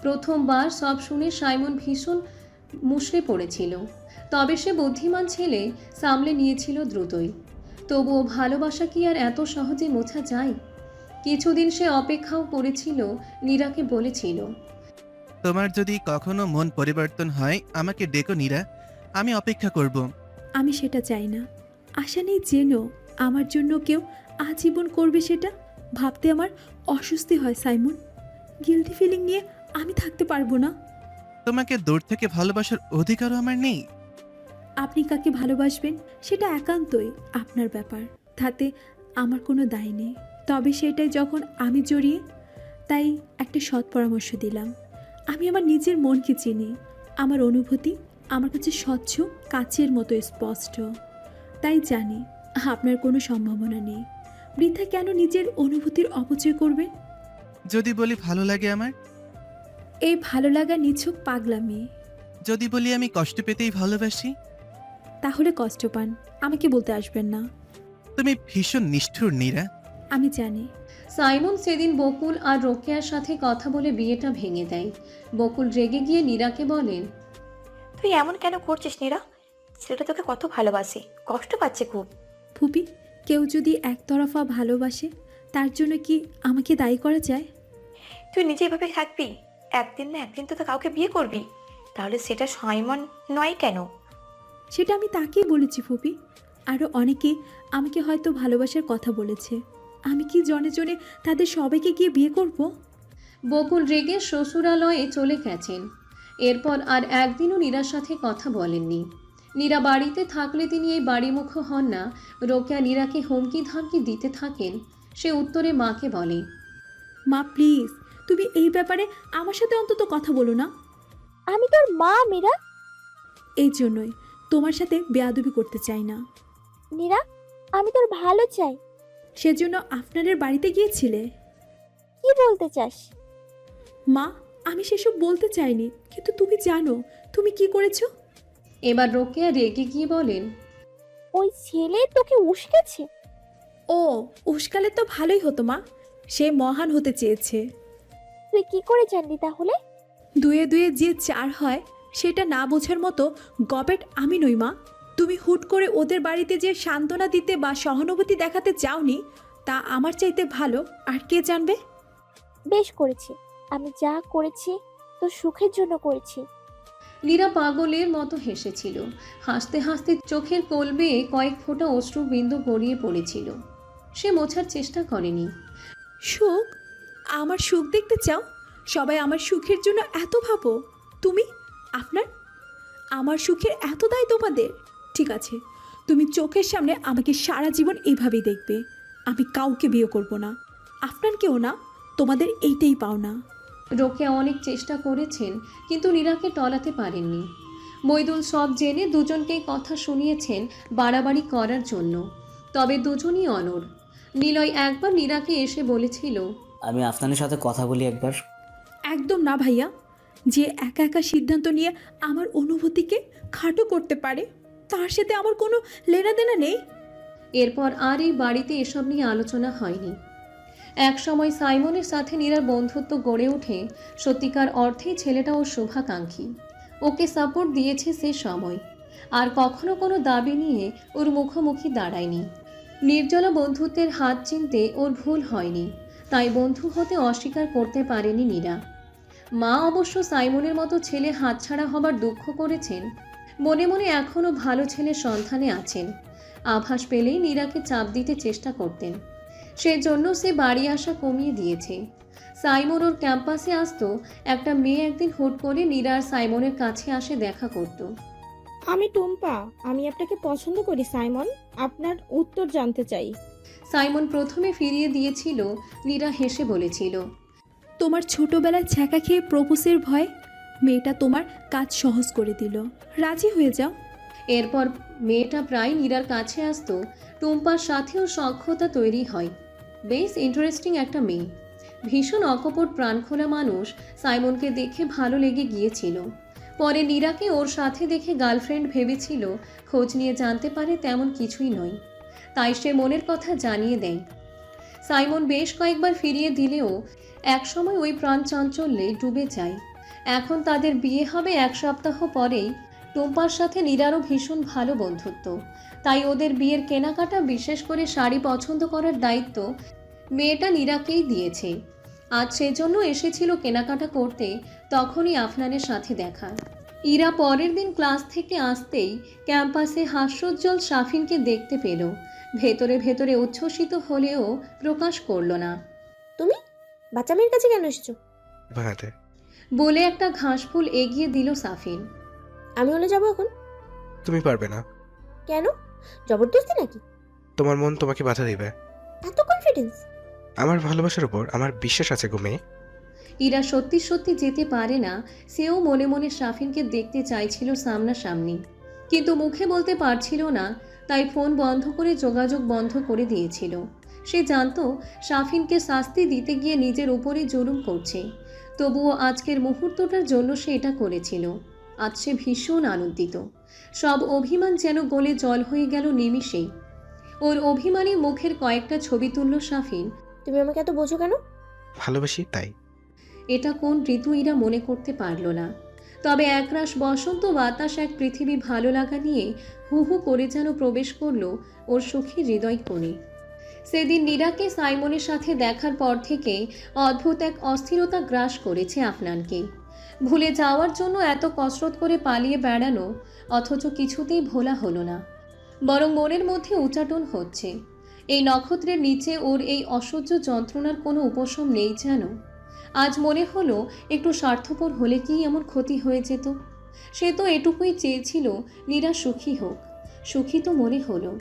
প্রথমবার সব শুনে সাইমন ভীষণ মুষড়ে পড়েছিল, তবে সে বুদ্ধিমান ছেলে, সামলে নিয়েছিল দ্রুতই। তবুও ভালোবাসা কি আর এত সহজে মোছা যায়? কিছুদিন সে অপেক্ষাও করেছিল, নীরাকে বলেছিল, তোমার যদি কখনো মন পরিবর্তন হয় আমাকে ডেকো নীরা, আমি অপেক্ষা করব। আমি সেটা চাই না। আশা নেই জেনো আমার জন্য কেউ আজীবন করবে সেটা ভাবতে আমার অস্বস্তি হয় সাইমন। গিল্টি ফিলিং নিয়ে আমি থাকতে পারবো না। তোমাকে দূর থেকে ভালোবাসার অধিকারও আমার নেই। আপনি কাকে ভালোবাসবেন সেটা একান্তই আপনার ব্যাপার, তাতে আমার কোনো দায় নেই। তবে সেটাই যখন আমি জড়িয়ে, তাই একটা সৎ পরামর্শ দিলাম। আমি আমার নিজের মনকে চিনি, আমার অনুভূতি আমার কাছে স্বচ্ছ কাচের মতো স্পষ্ট। তাই জানি আপনার কোনো সম্ভাবনা নেই। বৃথা কেন নিজের অনুভূতির অপচয় করবেন? যদি বলি ভালো লাগে আমার, এই ভালো লাগা নিছক পাগলামি। যদি বলি আমি কষ্ট পেতেই ভালোবাসি, তাহলে কষ্ট পান, আমাকে বলতে আসবেন না। তুমি ভীষণ নিষ্ঠুর নীরা। আমি জানি। সাইমন সেদিন বকুল আর রোকেয়ার সাথে কথা বলে বিয়েটা ভেঙে দেয়। বকুল রেগে গিয়ে নীরাকে বলেন, তুই এমন কেন করছিস নীরা? ছেলেটা তোকে কত ভালোবাসে, কষ্ট পাচ্ছে খুব। ফুপি, কেউ যদি একতরফা ভালোবাসে তার জন্য কি আমাকে দায়ী করা যায়? তুই নিজে এভাবে থাকবি, একদিন না একদিন তো কাউকে বিয়ে করবি, তাহলে সেটা সাইমন নয় কেন? সেটা আমি তাকেই বলেছি ফুপি। আরও অনেকে আমাকে হয়তো ভালোবাসার কথা বলেছে। আমি কি জনে জনে তাদের সবাইকে গিয়ে বিয়ে করব? বকুল রেগে শ্বশুরালয়ে চলে গেছেন। এরপর আর একদিনও নীরার সাথে কথা বলেননি। নীরা বাড়িতে থাকলে তিনি এই বাড়িমুখ হন না। রোকেয়া নীরাকে হুমকি ধামকি দিতে থাকেন। সে উত্তরে মাকে বলে, মা প্লিজ, তুমি এই ব্যাপারে আমার সাথে অন্তত কথা বলো না। আমি তোর মা মীরা। এই জন্যই তোমার সাথে বেয়াদবি করতে চাই না। নীরা, আমি তোর ভালো চাই। সেজন্য আপনাদের বাড়িতে গিয়েছিলে? কি বলতে চাস? মা, আমি সেসব বলতে চাইনি, কিন্তু তুমি জানো তুমি কি করেছো। এবার রোকেয়া রেগে গিয়ে বলেন, ওই ছেলে তোকে উস্কেছে? ও উস্কালে তো ভালোই হতো মা, সে মহান হতে চেয়েছে। তুই কি করে জানলি তাহলে? দুয়ে দুয়ে যে চার হয় সেটা না বোঝার মতো গবেট আমি নই মা। তুমি হুট করে ওদের বাড়িতে যে সান্ত্বনা দিতে বা সহানুভূতি দেখাতে চাওনি, তা আমার চাইতে ভালো আর কে জানবে। বেশ করেছি, আমি যা করেছি তোর সুখের জন্য করেছি। নীরা পাগলের মতো হেসেছিল। হাসতে হাসতে চোখের কোল বেয়ে কয়েক ফোঁটা অশ্রু বিন্দু গড়িয়ে পড়েছিল। সে মোছার চেষ্টা করেনি। সুখ? আমার সুখ দেখতে চাও? সবাই আমার সুখের জন্য এত ভাবো, তুমি আপনার আমার সুখের এত দায় তোমাদের? ঠিক আছে, তুমি চোখের সামনে আমাকে সারা জীবন এইভাবেই দেখবে। আমি কাউকে বিয়ে করব না, আপনার কেউ না। তোমাদের এইটাই পাওনা। রোকেয়া অনেক চেষ্টা করেছেন, কিন্তু নীরাকে টলাতে পারেননি। মইদুল সব জেনে দুজনকেই কথা শুনিয়েছেন বাড়াবাড়ি করার জন্য। তবে দুজনই অনড়। নিলয় একবার নীরাকে এসে বলেছিল, আমি আফনানের সাথে কথা বলি একবার। একদম না ভাইয়া, যে একা একা সিদ্ধান্ত নিয়ে আমার অনুভূতিকে খাটো করতে পারে তার সাথে আমার কোনো লেনাদেনা নেই। এরপর আর এই বাড়িতে এসব নিয়ে আলোচনা হয়নি। এক সময় সাইমনের সাথে নীরার বন্ধুত্ব গড়ে ওঠে। সত্যিকার অর্থেই ছেলেটা ওর শুভাকাঙ্ক্ষী। ওকে সাপোর্ট দিয়েছে সে সময়, আর কখনো কোনো দাবি নিয়ে ওর মুখোমুখি দাঁড়ায়নি। নির্জলা বন্ধুত্বের হাত চিনতে ওর ভুল হয়নি, তাই বন্ধু হতে অস্বীকার করতে পারেনি নীরা। মা অবশ্য সাইমনের মতো ছেলে হাতছাড়া হবার দুঃখ করেছেন। মনে মনে এখনও ভালো ছেলের সন্ধানে আছেন। আভাস পেলেই নীরাকে চাপ দিতে চেষ্টা করতেন। সেজন্য সে বাড়ি আসা কমিয়ে দিয়েছে। সাইমন ওর ক্যাম্পাসে আসতো। একটা মেয়ে একদিন হুট করে নীরা আর সাইমনের কাছে আসে দেখা করত। আমি টুম্পা, আমি আপনাকে পছন্দ করি সাইমন, আপনার উত্তর জানতে চাই। সাইমন প্রথমে ফিরিয়ে দিয়েছিল। নীরা হেসে বলেছিল, তোমার ছোটবেলায় ছ্যাঁকা খেয়ে প্রপোজের ভয় মেয়েটা তোমার কাজ সহজ করে দিল, রাজি হয়ে যাও। এরপর মেয়েটা প্রায় নীরার কাছে আসতো। টুম্পার সাথেও সখ্যতা তৈরি হয়। বেশ ইন্টারেস্টিং একটা মেয়ে, ভীষণ অকপট প্রাণখোলা মানুষ। সাইমনকে দেখে ভালো লেগে গিয়েছিল। পরে নীরাকে ওর সাথে দেখে গার্লফ্রেন্ড ভেবেছিল। খোঁজ নিয়ে জানতে পারে তেমন কিছুই নয়। তাই সে মনের কথা জানিয়ে দেয়। সাইমন বেশ কয়েকবার ফিরিয়ে দিলেও একসময় ওই প্রাণ চাঞ্চল্যে ডুবে যায়। এখন তাদের বিয়ে হবে 1 সপ্তাহ পরেই। টুম্পার সাথে নীরারও ভীষণ ভালো বন্ধুত্ব, তাই ওদের বিয়ের কেনাকাটা, বিশেষ করে শাড়ি পছন্দ করার দায়িত্ব মেয়েটা নীরাকেই দিয়েছে। আজ সেজন্য এসেছিল কেনাকাটা করতে, তখনই আফনানের সাথে দেখা। ইরা পরের দিন ক্লাস থেকে আসতেই ক্যাম্পাসে হাস্যোজ্জ্বল সাফিনকে দেখতে পেল। ভেতরে ভেতরে উচ্ছ্বসিত হলেও প্রকাশ করল না। তুমি বাচ্চা মেয়ের কাছে কেন এসেছো? ভাঙাতে। বলে একটা ঘাসফুল এগিয়ে দিল সাফিন। আমি হলে যাবো এখন। তুমি পারবে না। কেন? জবরদস্তি নাকি? তোমার মন তোমাকে বাধা দিবে। এত কনফিডেন্স? আমার ভালোবাসার উপর আমার বিশ্বাস আছে গো মেয়ে। ইরা সত্যি সত্যি যেতে পারে না, সেও মনে মনে সাফিনকে দেখতে চাইছিল সামনাসামনি, কিন্তু মুখে বলতে পারছিল না, তাই ফোন বন্ধ করে যোগাযোগ বন্ধ করে দিয়েছিল। সে জানতো সাফিনকে শাস্তি দিতে গিয়ে নিজের উপরে জুলুম করছে, তবুও আজকের মুহূর্তটার জন্য সে এটা করেছিল। আজ সে ভীষণ আনন্দিত। সব অভিমান যেন গলে জল হয়ে গেল নিমিষেই। ওর অভিমানী মুখের কয়েকটা ছবি তুলল সাফিন। তুমি আমাকে এত বোঝো কেন? ভালোবাসি তাই। এটা কোন ঋতু ইরা মনে করতে পারল না, তবে একরাশ বসন্ত বাতাস এক পৃথিবী ভালো লাগা নিয়ে হু হু করে যেন প্রবেশ করলো ওর সখী হৃদয় কোণে। সেদিন নীরাকে সাইমনের সাথে দেখার পর থেকে অদ্ভুত এক অস্থিরতা গ্রাস করেছে আফনানকে। ভুলে যাওয়ার জন্য এত কসরত করে পালিয়ে বেড়ানো, অথচ কিছুতেই ভোলা হলো না, বরং মনের মধ্যে উচাটন হচ্ছে। এই নক্ষত্রের নিচে ওর এই অসহ্য যন্ত্রণার কোনো উপশম নেই যেন। আজ মনে হলো একটু স্বার্থপর হলে কি এমন ক্ষতি হয়ে যেত। সে তো এটুকুই চেয়েছিল নীরা সুখী হোক। সুখী তো মনে হলো,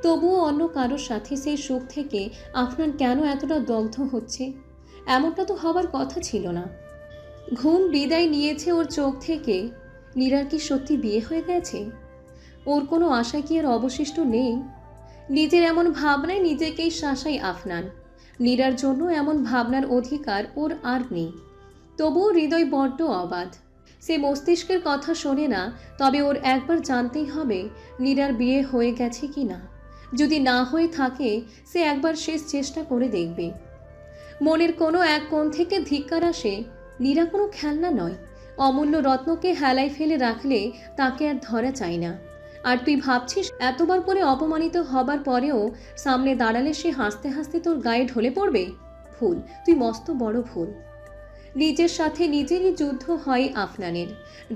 তবুও অন্য কারোর সাথে সেই সুখ থেকে আফনান কেন এতটা দগ্ধ হচ্ছে? এমনটা তো হবার কথা ছিল না। ঘুম বিদায় নিয়েছে ওর চোখ থেকে। নীরার কি সত্যি বিয়ে হয়ে গেছে? ওর কোনো আশা কি আর অবশিষ্ট নেই? নিজের এমন ভাবনায় নিজেকেই শাসাই আফনান। নীরার জন্য এমন ভাবনার অধিকার ওর আর নেই। তবুও হৃদয় বড্ড অবাধ। সে মস্তিষ্কের কথা শোনে না, তবে ওর একবার জানতেই হবে নীরার বিয়ে হয়ে গেছে কি না। যদি না হয়ে থাকে, সে একবার শেষ চেষ্টা করে দেখবে। মনের কোনো এক কোণ থেকে ধিক্কার আসে, নীরা কোনো খেলনা নয়। অমূল্য রত্নকে হেলায় ফেলে রাখলে তাকে আর ধরা চায় না। আর তুই ভাবছিস এতবার করে অপমানিত হবার পরেও সামনে দাঁড়ালে সে হাসতে হাসতে তোর গায়ে ঢলে পড়বে? ভুল, তুই মস্ত বড় ভুল। নিজের সাথে নিজেরই যুদ্ধ হয় আফনানের।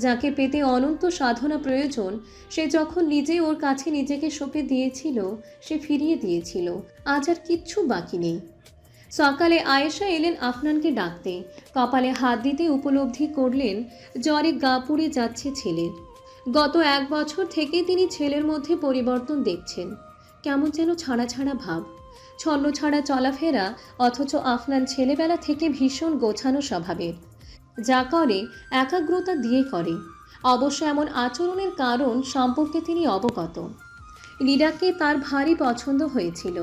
যাকে পেতে অনন্ত সাধনা প্রয়োজন, সে যখন নিজে ওর কাছে নিজেকে সঁপে দিয়েছিল, সে ফিরিয়ে দিয়েছিল। আজ আর কিচ্ছু বাকি নেই। সকালে আয়েশা এলেন আফনানকে ডাকতে। কপালে হাত দিতে উপলব্ধি করলেন জ্বরে গা পুড়ে যাচ্ছে ছেলের। গত 1 বছর থেকে তিনি ছেলের মধ্যে পরিবর্তন দেখছেন। কেমন যেন ছাড়া ছাড়া ভাব, ছন্ন ছাড়া চলাফেরা, অথচ আফনান ছেলেবেলা থেকে ভীষণ গোছানো স্বভাবের। যা করে একাগ্রতা দিয়ে করে। অবশ্য এমন আচরণের কারণ সম্পর্কে তিনি অবগত। নীরাকে তার ভারী পছন্দ হয়েছিল।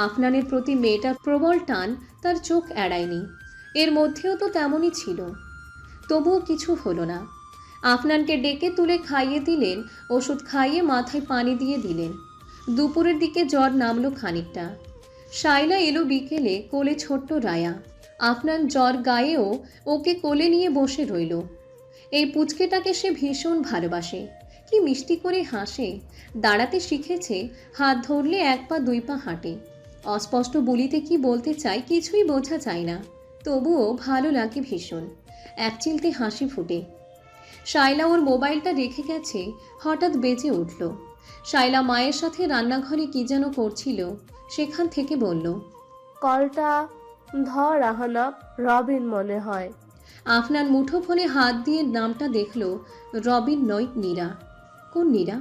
আফনানের প্রতি মেয়েটার প্রবল টান তার চোখ এড়ায়নি। এর মধ্যেও তো তেমনই ছিল। তবুও কিছু হলো না। আফনানকে ডেকে তুলে খাইয়ে দিলেন, ওষুধ খাইয়ে মাথায় পানি দিয়ে দিলেন। দুপুরের দিকে জ্বর নামলো খানিকটা। শাইলা এলো বিকেলে, কোলে ছোট্ট রায়া। আফনান জ্বর গায়েও ওকে কোলে নিয়ে বসে রইল। এই পুচকেটাকে সে ভীষণ ভালোবাসে। কি মিষ্টি করে হাসে। দাঁড়াতে শিখেছে, হাত ধরলে 1 পা 2 পা হাঁটে। অস্পষ্ট বলিতে কি বলতে চায় কিছুই বোঝা যায় না, তবুও ভালো লাগে ভীষণ। একচিলতে হাসি ফুটে। শাইলা ওর মোবাইলটা রেখে গেছে, হঠাৎ বেজে উঠল। শাইলা মায়ের সাথে রান্নাঘরে কি যেন করছিল, সেখান থেকে বলল, কলটা ধর আহানা, রবিন মনে হয়। আফনান মুঠো ফোনে হাত দিয়ে নামটা দেখল, রবিন নয়, নীরা। কোন নীরা?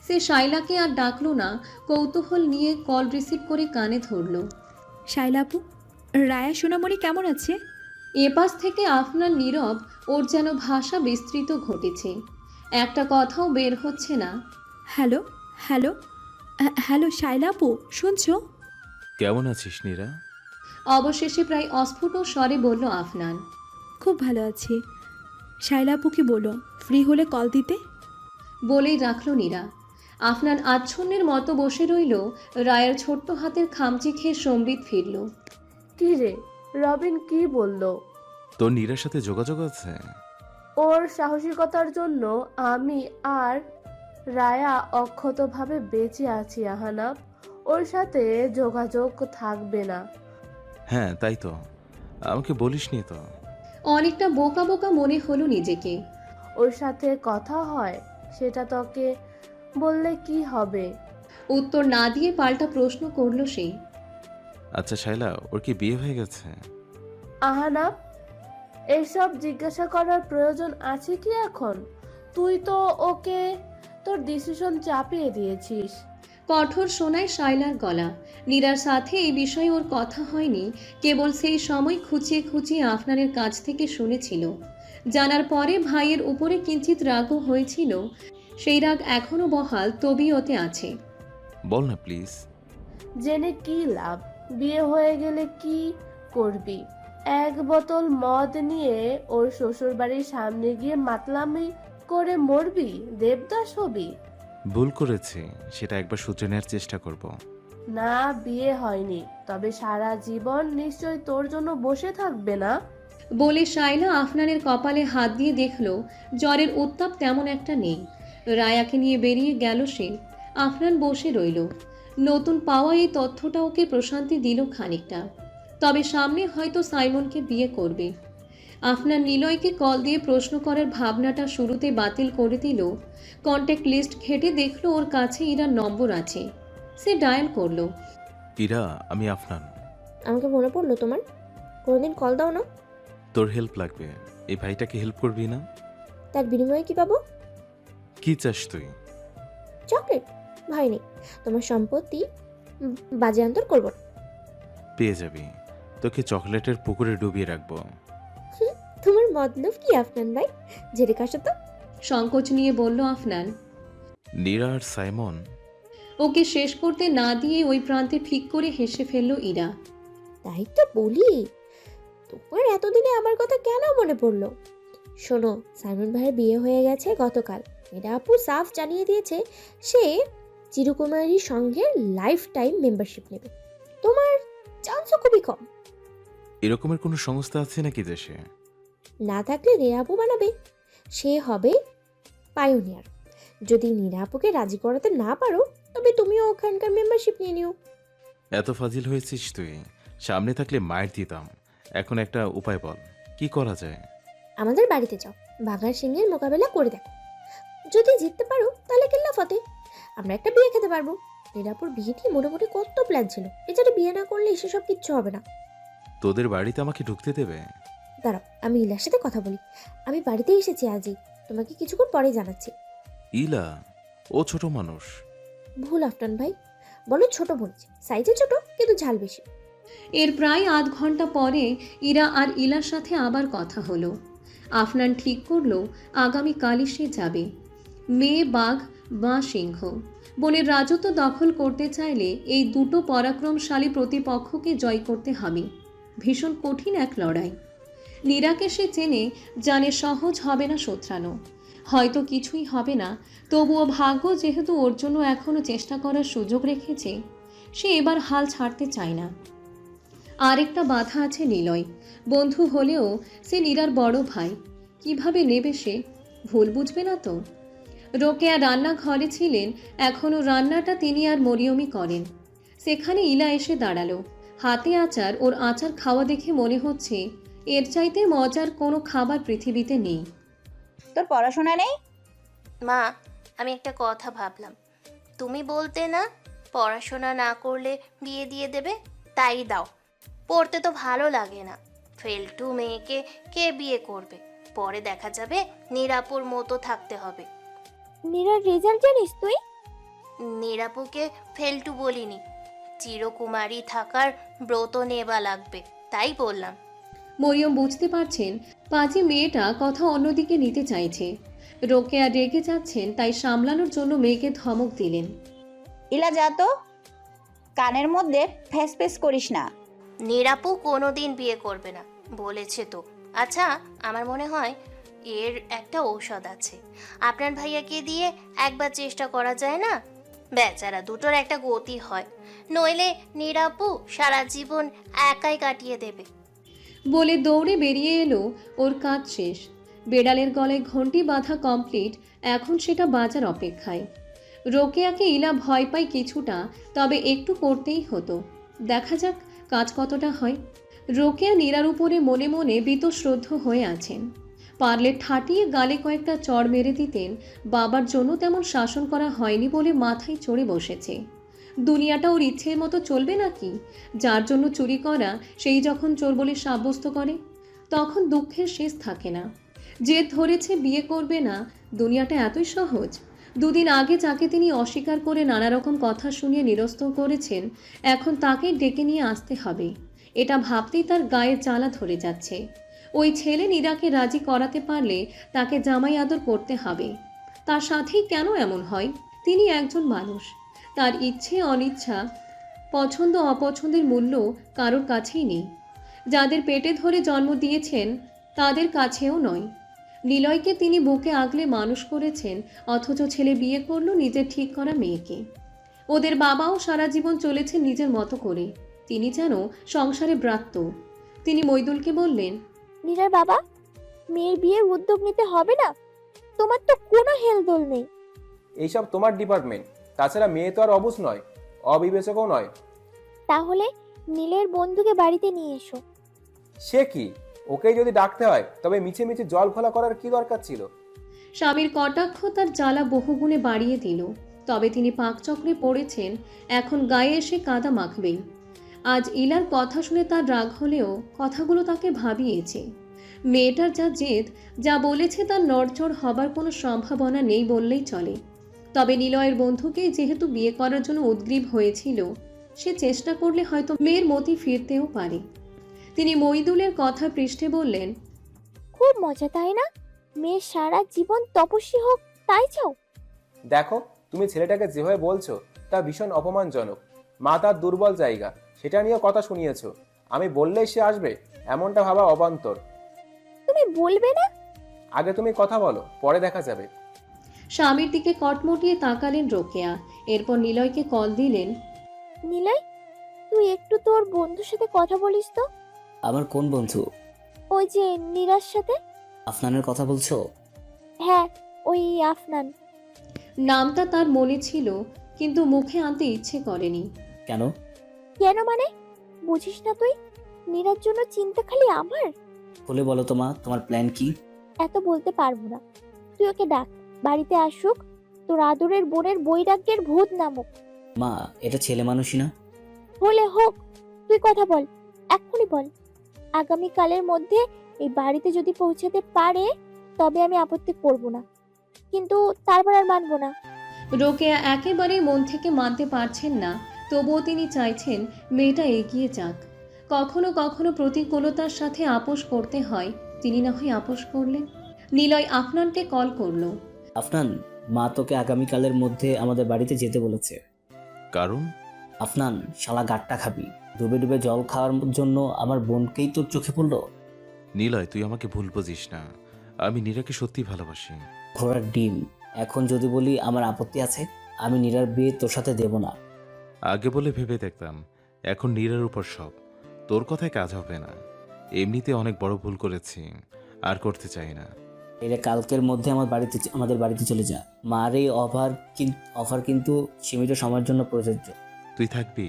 সে শাইলাকে আর ডাকলো না, কৌতূহল নিয়ে কল রিসিভ করে কানে ধরল। শাইলাপু, রায়া সোনামণি কেমন আছে? এপাশ থেকে আফনান নীরব, ওর যেন ভাষা বিস্তৃত ঘটেছে। একটা কথাও বের হচ্ছে না। হ্যালো হ্যালো হ্যালো শাইলাপু, শুনছো? কেমন আছিস নীরা? অবশেষে প্রায় অস্ফুট স্বরে বলল আফনান। খুব ভালো আছি। শাইলাপুকে বলো ফ্রি হলে কল দিতে। বলেই রাখল নীরা। আফনান আচ্ছন্নের মতো বসে রইল। রায়ের ছোট্ট হাতের খামচি খেয়ে সম্বিত ফিরল। কি রে, রবিন কি বলল? তোর নীরার সাথে যোগাযোগ আছে? ওর সাহসিকতার জন্য আমি আর রায়া অক্ষতভাবে বেঁচে আছি আহানাব। ওর সাথে যোগাযোগ থাকবে না। হ্যাঁ তাই তো, আমাকে বলিসনি তো। অনেকটা বোকা বোকা মনে হলো নিজেকে। ওর সাথে কথা হয়, সেটা তোকে বললে কি হবে? উত্তর না দিয়ে পাল্টা প্রশ্ন করলো সে। আচ্ছা শাইলা, ওর কি বিয়ে হয়ে গেছে? আহানা, এসব জিজ্ঞাসা করার প্রয়োজন আছে কি এখন? তুই তো ওকে তোর ডিসিশন চাপিয়ে দিয়েছিস। কঠোর শোনায় শাইলার গলা। নীরার সাথে এই বিষয়ে ওর কথা হয়নি, কেবল সেই সময় খুঁচিয়ে খুঁচিয়ে আফনানের কাছ থেকে শুনেছিল। জানার পরে ভাইয়ের উপরে কিঞ্চিত রাগও হয়েছিল, সেই রাগ এখনো বহাল তবিয়তে আছে। বল না প্লিজ। জেনে কি লাভ? বিয়ে হয়ে গেলে কি করবি? এক বোতল মদ নিয়ে ওর শ্বশুর বাড়ির সামনে গিয়ে মাতলামি করে মরবি? দেবদাস হবি? ভুল করেছি, সেটা একবার শুধরে নেওয়ার চেষ্টা করব। না, বিয়ে হয়নি, তবে সারা জীবন নিশ্চয় তোর জন্য বসে থাকবে না? বলে শাইলা আফনানের কপালে হাত দিয়ে দেখল জ্বরের উত্তাপ তেমন একটা নেই। রায়াকে নিয়ে বেরিয়ে গেল সে। আফনান বসে রইল। নতুন পাওয়া এই তথ্যটা ওকে প্রশান্তি দিল খানিকটা। তবে সামনে হয়তো সাইমনকে বিয়ে করবে। আফনান নিলয়কে কল দিয়ে প্রশ্ন করার ভাবনাটা শুরুতে বাতিল করে দিল। কন্ট্যাক্ট লিস্ট ঘেটে দেখলো ওর কাছে ইরার নম্বর আছে। সে ডায়াল করলো। ইরা, আমি আফনান। আমাকে মনে পড়লো তোমার? কোনোদিন কল দাও না। তোর হেল্প লাগবে। এই ভাইটাকে হেল্প করবি না? তার বিনিময়ে কি পাবো? কি চাস তুই? চকলেট? ভয় নেই, তোমার সম্পত্তি বাজে অন্তর করবো না। পেয়ে যাবি। তোকে চকলেটের পুকুরে ডুবিয়ে রাখবো। তোমার মতলব কি আফনান ভাই? জেরে কাশো তো। সংকোচ নিয়ে বলল আফনান। নীরা আর সাইমন। ওকে শেষ করতে না দিয়ে ওই প্রান্তে ঠিক করে হেসে ফেলল ইরা। তাই তো বলি, তোমার এতদিনে আমার কথা কেন মনে পড়লো? শোনো, সাইমন ভাইয়ের বিয়ে হয়ে গেছে গতকাল। মীরা আপু সাফ জানিয়ে দিয়েছে সে চিরকুমারীর সঙ্গে লাইফ টাইম মেম্বারশিপ নেবে। তোমার চান্সও খুবই কম। এরকমের কোনো সংস্থা আছে নাকি দেশে? না থাকলে নীরা আপু বানাবে। সে হবে পায়োনিয়ার। যদি নীরা আপুকে রাজি করাতে না পারো, তবে তুমিও ওখানকার মেম্বারশিপ নিয়ে নিও। এত ফাজিল হয়েছিস তুই? সামনে থাকলে মায়ের দিতাম। এখন একটা উপায় বল, কি করা যায়? আমাদের বাড়িতে যাও, বাঘার সিংহের মোকাবেলা করে দেখো। যদি জিততে পারো তাহলে কেল্লা ফতে। আমরা একটা বিয়ে খেতে পারবো। নীরাপুর বিয়ে নিয়ে মোটামুটি কত প্ল্যান ছিল, এছাড়া বিয়ে না করলে সেসব কিচ্ছু হবে না। তোদের বাড়িতে আমাকে ঢুকতে দেবে? দাঁড়াও, আমি ইলার সাথে কথা বলি। আমি বাড়িতেই এসেছি আজই, তোমাকে কিছুক্ষণ পরে জানাচ্ছি। ইলা? ও ছোট মানুষ। ভুল আফটান ভাই, বলো ছোট বলেছে। সাইজে ছোট কিন্তু ঝাল বেশি। এর প্রায় আধ ঘন্টা পরে ইরা আর ইলার সাথে আবার কথা হলো। আফনান ঠিক করলো আগামীকালই সে যাবে। মেয়ে বাঘ, মা সিংহ। বনের রাজত্ব দখল করতে চাইলে এই দুটো পরাক্রমশালী প্রতিপক্ষকে জয় করতে হবে। ভীষণ কঠিন এক লড়াই। নীরাকে সে চেনে, জানে সহজ হবে না শোধরানো। হয়তো কিছুই হবে না, তবুও ভাগ্য যেহেতু ওর জন্য এখনও চেষ্টা করার সুযোগ রেখেছে, সে এবার হাল ছাড়তে চায় না। আরেকটা বাধা আছে নিলয়। বন্ধু হলেও সে নীরার বড় ভাই। কিভাবে নেবে সে? ভুল বুঝবে না তো? রোকেয়া রান্নাঘরে ছিলেন, এখনও রান্নাটা তিনি আর মরিয়মই করেন। সেখানে ইলা এসে দাঁড়ালো। হাতে আচার। ওর আচার খাওয়া দেখে মনে হচ্ছে এর চাইতে মজার কোনো খাবার পৃথিবীতে নেই। তোর পড়াশোনা নেই? মা, আমি একটা কথা ভাবলাম। তুমি বলতে না পড়াশোনা না করলে বিয়ে দিয়ে দেবে, তাই দাও। পড়তে তো ভালো লাগে না। ফেলটু মেয়েকে কে বিয়ে করবে? পরে দেখা যাবে নিরাপুর মতো থাকতে হবে। নীরার রেজাল্ট জানিস তুই? নিরাপুকে ফেলটু বলিনি, চিরকুমারী থাকার ব্রত নেবা লাগবে, তাই বললাম। মরিয়ম বুঝতে পারছেন পাজি মেয়েটা কথা অন্যদিকে নিতে চাইছে। রোকেয়া রেগে যাচ্ছেন, তাই সামলানোর জন্য মেয়েকে ধমক দিলেন। ইলা যা তো, কানের মধ্যে ফ্যাস ফ্যাস করিস না। নিরাপু কোনোদিন বিয়ে করবে না বলেছে তো। আচ্ছা, আমার মনে হয় এর একটা ঔষধ আছে। আপনার ভাইয়াকে দিয়ে একবার চেষ্টা করা যায় না? বেচারা দুটোর একটা গতি হয়, নইলে নিরাপু সারা জীবন একাই কাটিয়ে দেবে। বলে দৌড়ে বেরিয়ে এলো। ওর কাজ শেষ। বেড়ালের গলায় ঘন্টি বাঁধা কমপ্লিট, এখন সেটা বাজার অপেক্ষায়। রোকেয়াকে ইলা ভয় পায় কিছুটা, তবে একটু করতেই হতো। দেখা যাক কাজ কতটা হয়। রোকেয়া নীরার উপরে মনে মনে বীতশ্রদ্ধ হয়ে আছেন। পারলে ঠাটিয়ে গালে কয়েকটা চড় মেরে দিতেন, বাবার জন্য তেমন শাসন করা হয়নি বলে মাথায় চড়ে বসেছে। দুনিয়াটা ওর ইচ্ছের মতো চলবে নাকি? যার জন্য চুরি করা সেই যখন চোর বলে সাব্যস্ত করে, তখন দুঃখের শেষ থাকে না। জেদ ধরেছে বিয়ে করবে না, দুনিয়াটা এতই সহজ? দুদিন আগে যাকে তিনি অস্বীকার করে নানা রকম কথা শুনিয়ে নিরস্ত করেছেন, এখন তাকে ডেকে নিয়ে আসতে হবে। এটা ভাবতেই তার গায়ে জ্বালা ধরে যাচ্ছে। ওই ছেলে নীরাকে রাজি করাতে পারলে তাকে জামাই আদর করতে হবে। তার সাথেই কেন এমন হয়? তিনি একজন মানুষ, তার ইচ্ছে অনিচ্ছা, পছন্দ অপছন্দের মূল্য কারোর কাছেই নেই। যাদের পেটে ধরে জন্ম দিয়েছেন তাদের কাছেও নয়। নিলয়কে তিনি বুকে আগলে মানুষ করেছেন, অথচ ছেলে বিয়ে করলো নিজের ঠিক করা মেয়েকে। ওদের বাবাও সারা জীবন চলেছেন নিজের মতো করে, তিনি যেন সংসারে ব্রাত্য। তিনি মইদুলকে বললেন, নীরার বাবা, মেয়ের বিয়ের উদ্যোগ নিতে হবে না? তোমার তো কোনো হেলদোল নেই। এইসব তোমার ডিপার্টমেন্ট। তাছাড়া মেয়ে তো আর অবুঝ নয়, অবিবেচকও নয়। তাহলে নীলের বন্ধুকে বাড়িতে নিয়ে এসো। সে কি? ওকেই যদি ডাকতে হয় তবে মিছে মিছে জল খোলা করার কি দরকার ছিল? স্বামীর কটাক্ষ তার জ্বালা বহুগুণে বাড়িয়ে দিল। তবে তিনি পাকচক্রে পড়েছেন, এখন গায়ে এসে কাদা মাখবেই। আজ ইলার কথা শুনে তার রাগ হলেও কথাগুলো তাকে ভাবিয়েছে। মেয়েটার যা জেদ, যা বলেছে তার নড়চড় হবার কোনো সম্ভাবনা নেই বললেই চলে। তবে নিলয়ের বন্ধুকে যেহেতু বিয়ে করার জন্য উদ্গ্রীব হয়েছিল, সে চেষ্টা করলে হয়তো মেয়ের মতি ফিরতেও পারে। তিনি মইদুলের কথা পৃষ্ঠে বললেন, খুব মজা, তাই না? মেয়ে সারা জীবন তপস্বী হোক তাই চাও? দেখো, তুমি ছেলেটাকে যেভাবে বলছো তা ভীষণ অপমানজনক। মা তার দুর্বল জায়গা, সেটা নিয়ে কথা শুনিয়েছো। আমি বললেই সে আসবে এমনটা ভাবা অবান্তর। তুমি বলবে না? আগে তুমি কথা বলো, পরে দেখা যাবে। স্বামীর দিকে কটমটিয়ে তাকালেন রোকেয়া। এরপর নিলয়কে কল দিলেন। নিলয়, তুই একটু তোর বন্ধুর সাথে কথা বলিস তো। আমার কোন বন্ধু? ওই যে নীরার সাথে। আফনানের কথা বলছো? হ্যাঁ, ওই আফনান। নামটা তার মনে ছিল, কিন্তু মুখে আনতে ইচ্ছে করেনি। কেন? কেন মানে? বুঝিস না তুই? নীরার জন্য চিন্তা খালি আমার। বলে বলো তো মা, তোমার প্ল্যান কি? এত বলতে পারবো না। তুই ওকে ডাক, বাড়িতে আসুক, তোর আদরের বোনের বৈরাগ্যের ভূত নামুক। মা, এটা ছেলে মানুষই না। হলে হোক, তুই কথা বল, এক্ষুনি বল। আগামীকালের মধ্যে এই বাড়িতে যদি পৌঁছাতে পারে তবে আমি আপত্তি করব না, কিন্তু তারপর আর মানবো না। রোকেয়া একেবারে মন থেকে মানতে পারছেন না, তবুও তিনি চাইছেন মেয়েটা এগিয়ে যাক। কখনো কখনো প্রতিকূলতার সাথে আপোষ করতে হয়, তিনি না হয় আপোষ করলেন। নিলয় আফনানকে কল করলো। আফনান, মা তোকে আগামীকালের মধ্যে আমাদের বাড়িতে যেতে বলেছে। কারণ? আফনান, শালা গাট্টা খাবি। ডুবে ডুবে জল খাওয়ার জন্য আমার বোনকেই তোর চোখে পড়লো। নিলয়, তুই আমাকে ভুল বুঝিস না, আমি নীরাকে সত্যি ভালোবাসি। ঘোড়ার ডিম। এখন যদি বলি আমার আপত্তি আছে, আমি নীরার বিয়ে তোর সাথে দেব না। আগে বলে ভেবে দেখতাম, এখন নীরার উপর সব। তোর কথায় কাজ হবে না। এমনিতে অনেক বড় ভুল করেছি, আর করতে চাই না। এর কালকের মধ্যে আমাদের বাড়িতে চলে যা। মার এই অফার কিন্তু সীমিত সময়ের জন্য প্রযোজ্য। তুই থাকবি?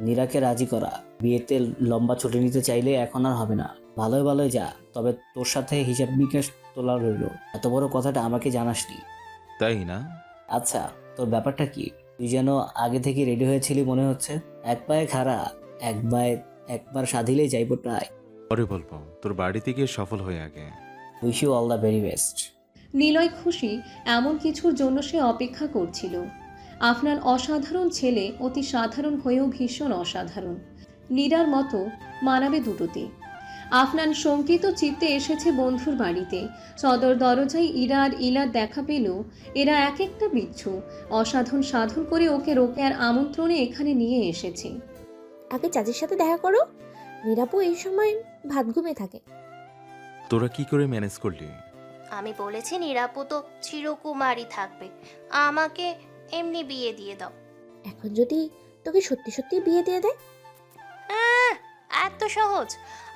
নীরাকে রাজি করা। বিয়েতে লম্বা ছুটি নিতে চাইলে এখন আর হবে না। ভালোই ভালোই যা, তবে তোর সাথে হিসাব নিকাশ তোলা রইল। এত বড় কথাটা আমাকে জানাসনি। তাই না? আচ্ছা, তোর ব্যাপারটা কি? তুই যেন আগে থেকে রেডি হয়েছিলি মনে হচ্ছে। এক পায়ে খাড়া, একবার সাধিলেই যাইব প্রায়। পরে বলবো, তোর বাড়িতে গিয়ে সফল হয়ে আগে। Wish you all the very best. Niloy খুশি, এমন কিছুর জন্য সে অপেক্ষা করছিল। আফনান অসাধারণ ছেলে, অতি সাধারণ হয়েও ভীষণ অসাধারণ। নীরার মতো মানাবে দুটোতে। আফনান শঙ্কিত চিত্তে এসেছে বন্ধুর বাড়িতে। সদর দরজায় ইরা আর ইলার দেখা পেল। এরা এক একটা বিচ্ছু অসাধন সাধন করে ওকে রোকেয়ার আমন্ত্রণে এখানে নিয়ে এসেছে। আগে চাচির সাথে দেখা করো, নিরাপু এই সময় ভাত ঘুমিয়ে থাকে। তোরা কি করে ম্যানেজ করলি? আমি বলেছি নিরাপু তো চিরকুমারী থাকবে, আমাকে এমনি বিয়ে দিয়ে দাও। এখন যদি তোকে সত্যি সত্যি বিয়ে দিয়ে দেয়? এত সহজ?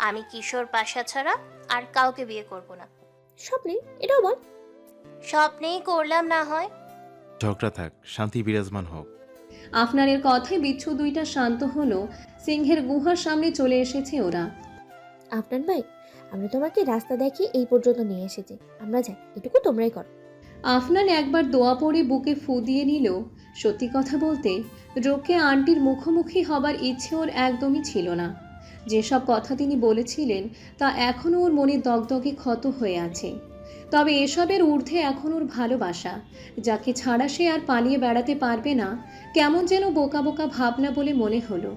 আমি কিশোর পাশা ছাড়া আর কাউকে বিয়ে করব না। স্বপ্নে? এটাও বল। স্বপ্নেই করলাম না হয়। ঝগড়া থাক, শান্তি বিরাজমান হোক। আফনানের কথায় বিচ্ছু দুইটা শান্ত হলো। সিংহের গুহার সামনে চলে এসেছে ওরা। আফনান ভাই, আমরা তোমাকে রাস্তা দেখিয়ে এই পর্যন্ত নিয়ে এসেছি, আমরা যাই, এটুকু তোমরাই করো। আফনান একবার দোয়া পড়ে বুকে ফু দিয়ে নিল। সত্যি কথা বলতে রোকেয়া আন্টির মুখোমুখি হবার ইচ্ছে ওর একদমই ছিল না। যেসব কথা তিনি বলেছিলেন তা এখনও ওর মনে দগদগে ক্ষত হয়ে আছে। তবে এসবের ঊর্ধ্বে এখন ওর ভালোবাসা, যাকে ছাড়া সে আর পালিয়ে বেড়াতে পারবে না। কেমন যেন বোকা বোকা ভাবনা বলে মনে হলো।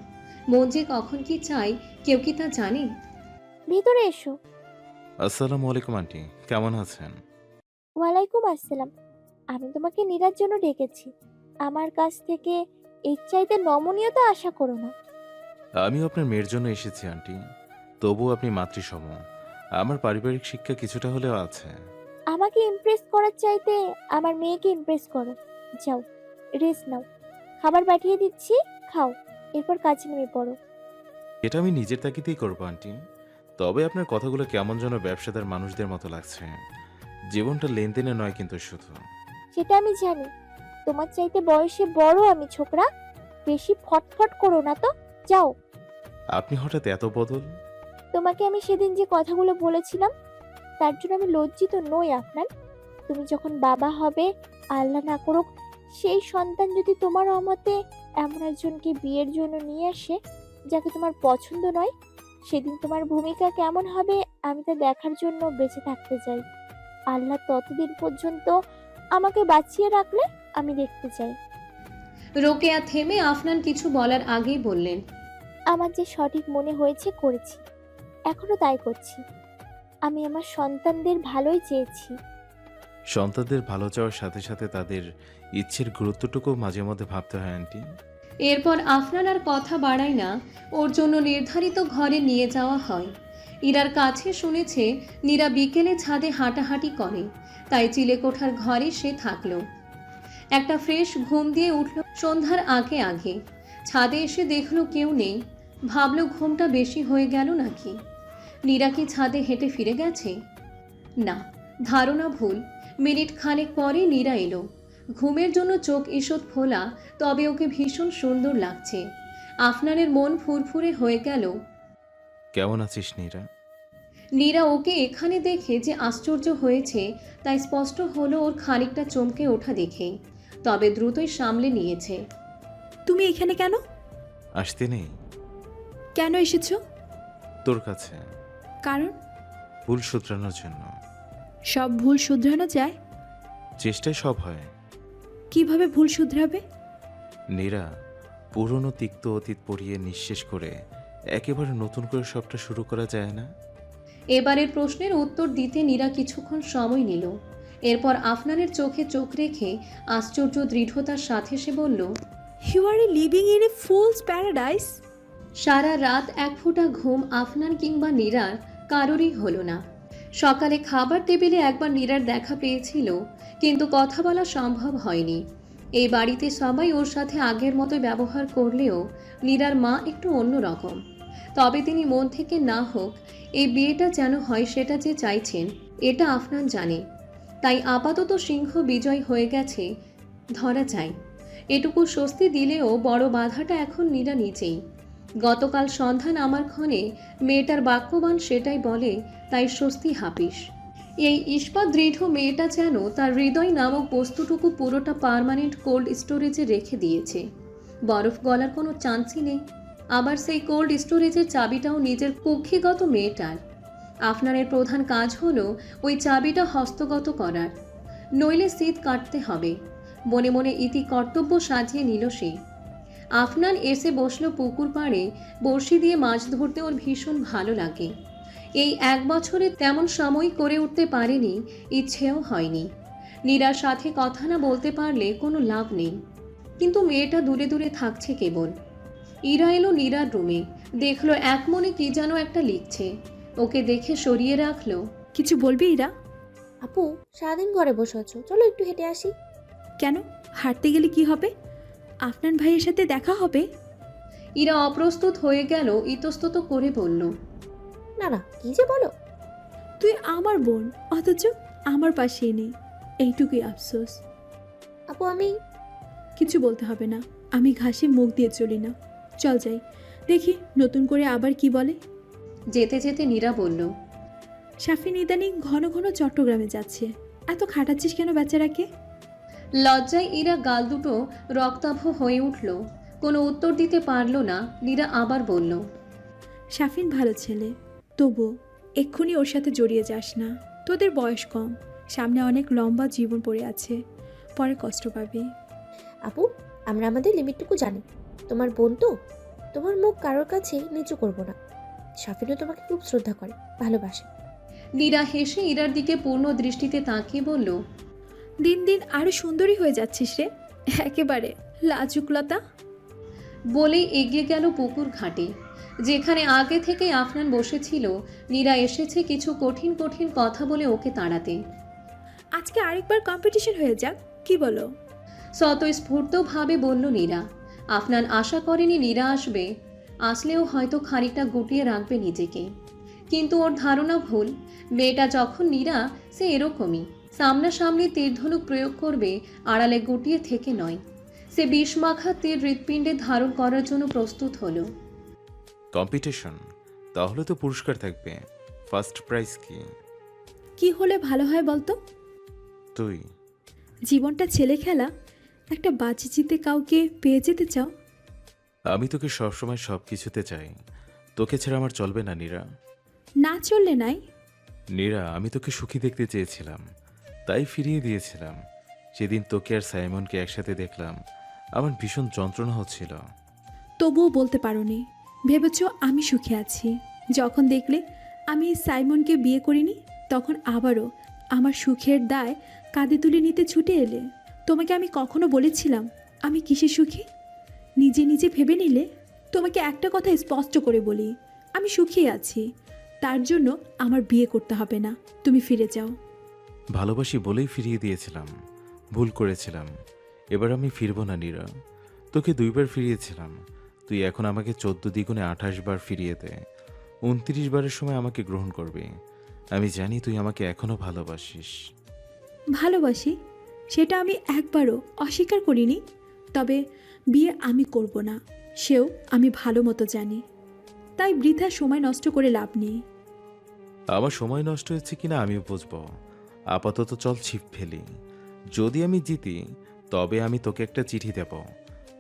মন যে কখন কি চাই কেউ কি তা জানে? ভিতরে এসো। আসসালামু আলাইকুম আন্টি, কেমন আছেন? ওয়ালাইকুম আসসালাম। আমি তোমাকে নীরার জন্য ডেকেছি। আমার কাছ থেকে এর চাইতে নমনীয়তা আশা করো না। আমিও আপনার মেয়ের জন্য এসেছি আন্টি, তবুও আপনি মাতৃসম। আমার পারিবারিক শিক্ষা কিছুটা হলেও আছে। আমাকে ইমপ্রেস করার চাইতে আমার মেয়েকে ইমপ্রেস করো। যাও, রেস্ট নাও। খাবার পাঠিয়ে দিচ্ছি, খাও, এরপর কাজে নেমে পড়ো। এটা আমি নিজের তাগিদেই করবো আন্টি। তবে আপনার কথাগুলো কেমন যেন ব্যবসাদার মানুষদের মতো লাগছে। জীবনটা লেনদেনে নয় কিন্তু শুধু। সেটা আমি জানি। তোমার চাইতে বয়সে বড় আমি, ছোকরা। বেশি ফটফট করো না তো। যাও। আপনি হঠাৎ এত বদল? তোমাকে আমি সেদিন যে কথাগুলো বলেছিলাম তার জন্য আমি লজ্জিত নই আপনার। তুমি যখন বাবা হবে, আল্লাহ না করুক সেই সন্তান যদি তোমার অমতে এমন একজনকে বিয়ের জন্য নিয়ে আসে যাকে তোমার পছন্দ নয়, সেদিন তোমার ভূমিকা কেমন হবে আমি তা দেখার জন্য বেঁচে থাকতে চাই। আল্লাহ ততদিন পর্যন্ত আমাকে বাঁচিয়ে রাখলে আমি দেখতে চাই। রোকেয়া থেমে আফনান কিছু বলার আগেই বললেন, আমার যে সঠিক মনে হয়েছে করেছি, এখনো তাই করছি। আমি আমার সন্তানদের ভালোই চেয়েছি। সন্তানদের ভালো চাওয়ার সাথে সাথে তাদের ইচ্ছের গুরুত্বটুকু মাঝে মধ্যে ভাবতে হয় আন্টি। এরপর আফনান আর কথা বাড়ায় না। ওর জন্য নির্ধারিত ঘরে নিয়ে যাওয়া হয়। ইরার কাছে শুনেছে নীরা বিকেলে ছাদে হাঁটাহাঁটি করে, তাই চিলেকোঠার ঘরে সে থাকলো। একটা ফ্রেশ ঘুম দিয়ে উঠল সন্ধ্যার আগে আগে। ছাদে এসে দেখলো কেউ নেই। ভাবলো ঘুমটা বেশি হয়ে গেল নাকি। নীরা কি ছাদে হেঁটে ফিরে গেছে? না, ধারণা ভুল। মিনিট খানেক পরে নীরা এলো। ঘুমের জন্য চোখ ঈষৎ ফোলা, তবে ওকে ভীষণ সুন্দর লাগছে। আফনানের মন ফুরফুরে হয়ে গেল। কেমন আছিস নীরা? নীরা ওকে এখানে দেখে যে আশ্চর্য হয়েছে তাই স্পষ্ট হলো ওর খানিকটা চমকে ওঠা দেখে। তবে দ্রুতই সামলে নিয়েছে। তুমি এখানে কেন? আসতে নেই। কেন এসেছো? তোর কাছে কারণ? ভুল শুধরানোর জন্য। সব ভুল শুধরানো যায়? চেষ্টায় সব হয়। কিভাবে ভুল শুধরাবে? নীরা, পুরনো তিক্ত অতীত পড়িয়ে নিঃশেষ করে একেবারে নতুন করে সবটা শুরু করা যায় না? এবারের প্রশ্নের উত্তর দিতে নীরা কিছুক্ষণ সময় নিল। এরপর আফনানের চোখে চোখ রেখে আশ্চর্য দৃঢ়তার সাথে সে বলল, you are living in a fool's paradise. সারা রাত এক ফোঁটা ঘুম আফনান কিংবা নীরার কারোরই হলো না। সকালে খাবার টেবিলে একবার নীরার দেখা পেয়েছিল, কিন্তু কথা বলা সম্ভব হয়নি। এই বাড়িতে সবাই ওর সাথে আগের মতো ব্যবহার করলেও নীরার মা একটু অন্যরকম। তবে তিনি মন থেকে না হোক এই বিয়েটা যেন হয় সেটা যে চাইছেন এটা আফনান জানে। তাই আপাতত সিংহ বিজয় হয়ে গেছে ধরা চাই। এটুকু স্বস্তি দিলেও বড় বাধাটা এখন নীরা নিজেই। গতকাল সন্ধ্যা নামার ক্ষণে মেয়েটার বাক্যবান সেটাই বলে, তাই স্বস্তি হাপিস। এই ইস্পাত দৃঢ় মেয়েটা যেন তার হৃদয় নামক বস্তুটুকু পুরোটা পার্মানেন্ট কোল্ড স্টোরেজে রেখে দিয়েছে। বরফ গলার কোনো চান্সই নেই। আবার সেই কোল্ড স্টোরেজের চাবিটাও নিজের কক্ষিগত মেয়েটার। আফনানের প্রধান কাজ হলো ওই চাবিটা হস্তগত করার, নইলে শীত কাটতে হবে। মনে মনে ইতি কর্তব্য সাজিয়ে নিল সে। আফনান এসে বসলো পুকুর পাড়ে। বড়শি দিয়ে মাছ ধরতে ওর ভীষণ ভালো লাগে। এই 1 বছরে তেমন সময় করে উঠতে পারেনি, ইচ্ছেও হয়নি। নীরার সাথে কথা না বলতে পারলে কোনো লাভ নেই। কিন্তু মেয়েটা দূরে দূরে থাকছে কেবল। ইরা এলো নীরার রুমে, দেখলো এক মনে কি যেন একটা লিখছে। ওকে দেখে সরিয়ে রাখলো। কিছু বলবি ইরা? আপু, সারাদিন ঘরে বসে আছো, চলো একটু হেঁটে আসি। কেন? হাঁটতে গেলে কি হবে? আফনান ভাইয়ের সাথে দেখা হবে। ইরা অপ্রস্তুত হয়ে গেল, ইতস্তত করে বলল, না না, কি যে বলো। তুই আমার বোন, অথচ আমার পাশেই নেই, এইটুকুই আফসোস। আপু আমি কিছু বলতে হবে না, আমি ঘাসে মুখ দিয়ে চলি না। চল যাই, দেখি নতুন করে আবার কি বলে। যেতে যেতে নীরা বলল, শাফিন ইদানিং ঘন ঘন চট্টগ্রামে যাচ্ছে, এত খাটাচ্ছিস কেন বেচারাকে? লজ্জায় ইরা গাল দুটো রক্তাভ হয়ে উঠল। কোনো উত্তর দিতে পারল না। নীরা আবার বলল, শাফিন ভালো ছেলে, তবু এক্ষুনি ওর সাথে জড়িয়ে যাস না। তোদের বয়স কম, সামনে অনেক লম্বা জীবন পড়ে আছে, পরে কষ্ট পাবি। আপু, আমরা আমাদের লিমিটটুকু জানি। তোমার বোন তো, তোমার মুখ কারোর কাছে নিচু করব না। শাফিনও তোমাকে খুব শ্রদ্ধা করে, ভালোবাসে। নীরা হেসে ইরার দিকে পূর্ণ দৃষ্টিতে তাকিয়ে বলল, দিন দিন আরো সুন্দরী হয়ে যাচ্ছিস রে, একেবারে লাজুকলতা। বলেই এগিয়ে গেল পুকুর ঘাটে, যেখানে আগে থেকে আফনান বসেছিল। নীরা এসেছে কিছু কঠিন কঠিন কথা বলে ওকে তাড়াতে। আজকে আরেকবার কম্পিটিশন হয়ে যাক, কি বলো? স্বতঃস্ফূর্তভাবে বলল নীরা। আফনান আশা করেনি নীরা আসবে, আসলেও হয়তো খানিকটা গুটিয়ে রাখবে নিজেকে। কিন্তু ওর ধারণা ভুল। মেয়েটা যখন নীরা, সে এরকমই, সামনাসামনি তীরধনুক প্রয়োগ করবে, আড়ালে গুটিয়ে থেকে নয়। সে বিষমাখা তীর হৃৎপিণ্ডে ধারণ করার জন্য প্রস্তুত হলো। কম্পিটিশন? তাহলে তো পুরস্কার থাকবে। ফার্স্ট প্রাইজ কি? কি হলে ভালো হয় বলতো? তুই। জীবনটা ছেলে খেলা, একটা বাজি জিতে কাউকে পেয়ে যেতে চাও? আমি তোকে সবসময় সব কিছুতে চাই। তোকে ছাড়া আমার চলবে না নীরা। না চললে নাই। নীরা, আমি তোকে সুখী দেখতে চেয়েছিলাম, তাই ফিরিয়ে দিয়েছিলাম। সেদিন তোকে আর সাইমনকে একসাথে দেখলাম, আমার ভীষণ যন্ত্রণা হচ্ছিল। তবুও বলতে পারোনি, ভেবেছ আমি সুখে আছি। যখন দেখলে আমি সাইমনকে বিয়ে করিনি, তখন আবারও আমার সুখের দায় কাঁধে তুলে নিতে ছুটে এলে। তোমাকে আমি কখনো বলেছিলাম আমি কিসে সুখী? নিজে নিজে ভেবে নিলে। তোমাকে একটা কথা স্পষ্ট করে বলি, আমি সুখী আছি, তার জন্য আমার বিয়ে করতে হবে না। তুমি ফিরে যাও। ভালোবাসি বলেই ফিরিয়ে দিয়েছিলাম, ভুল করেছিলাম। এবার আমি ফিরবো না নীরা। তোকে 2 বার ফিরিয়েছিলাম, তুই এখন আমাকে 14 দ্বিগুণে 28 বার ফিরিয়ে দে। 29 বারের সময় আমাকে গ্রহণ করবি। আমি জানি তুই আমাকে এখনো ভালোবাসিস। ভালোবাসি, সেটা আমি একবারও অস্বীকার করিনি। তবে বিয়ে আমি করব না, সেও আমি ভালো মতো জানি। তাই বৃথা সময় নষ্ট করে লাভ নেই। আমার সময় নষ্ট হচ্ছে কিনা আমিও বুঝবো। আপাতত চল ছিপ ফেলি। যদি আমি জিতি, তবে আমি তোকে একটা চিঠি দেব,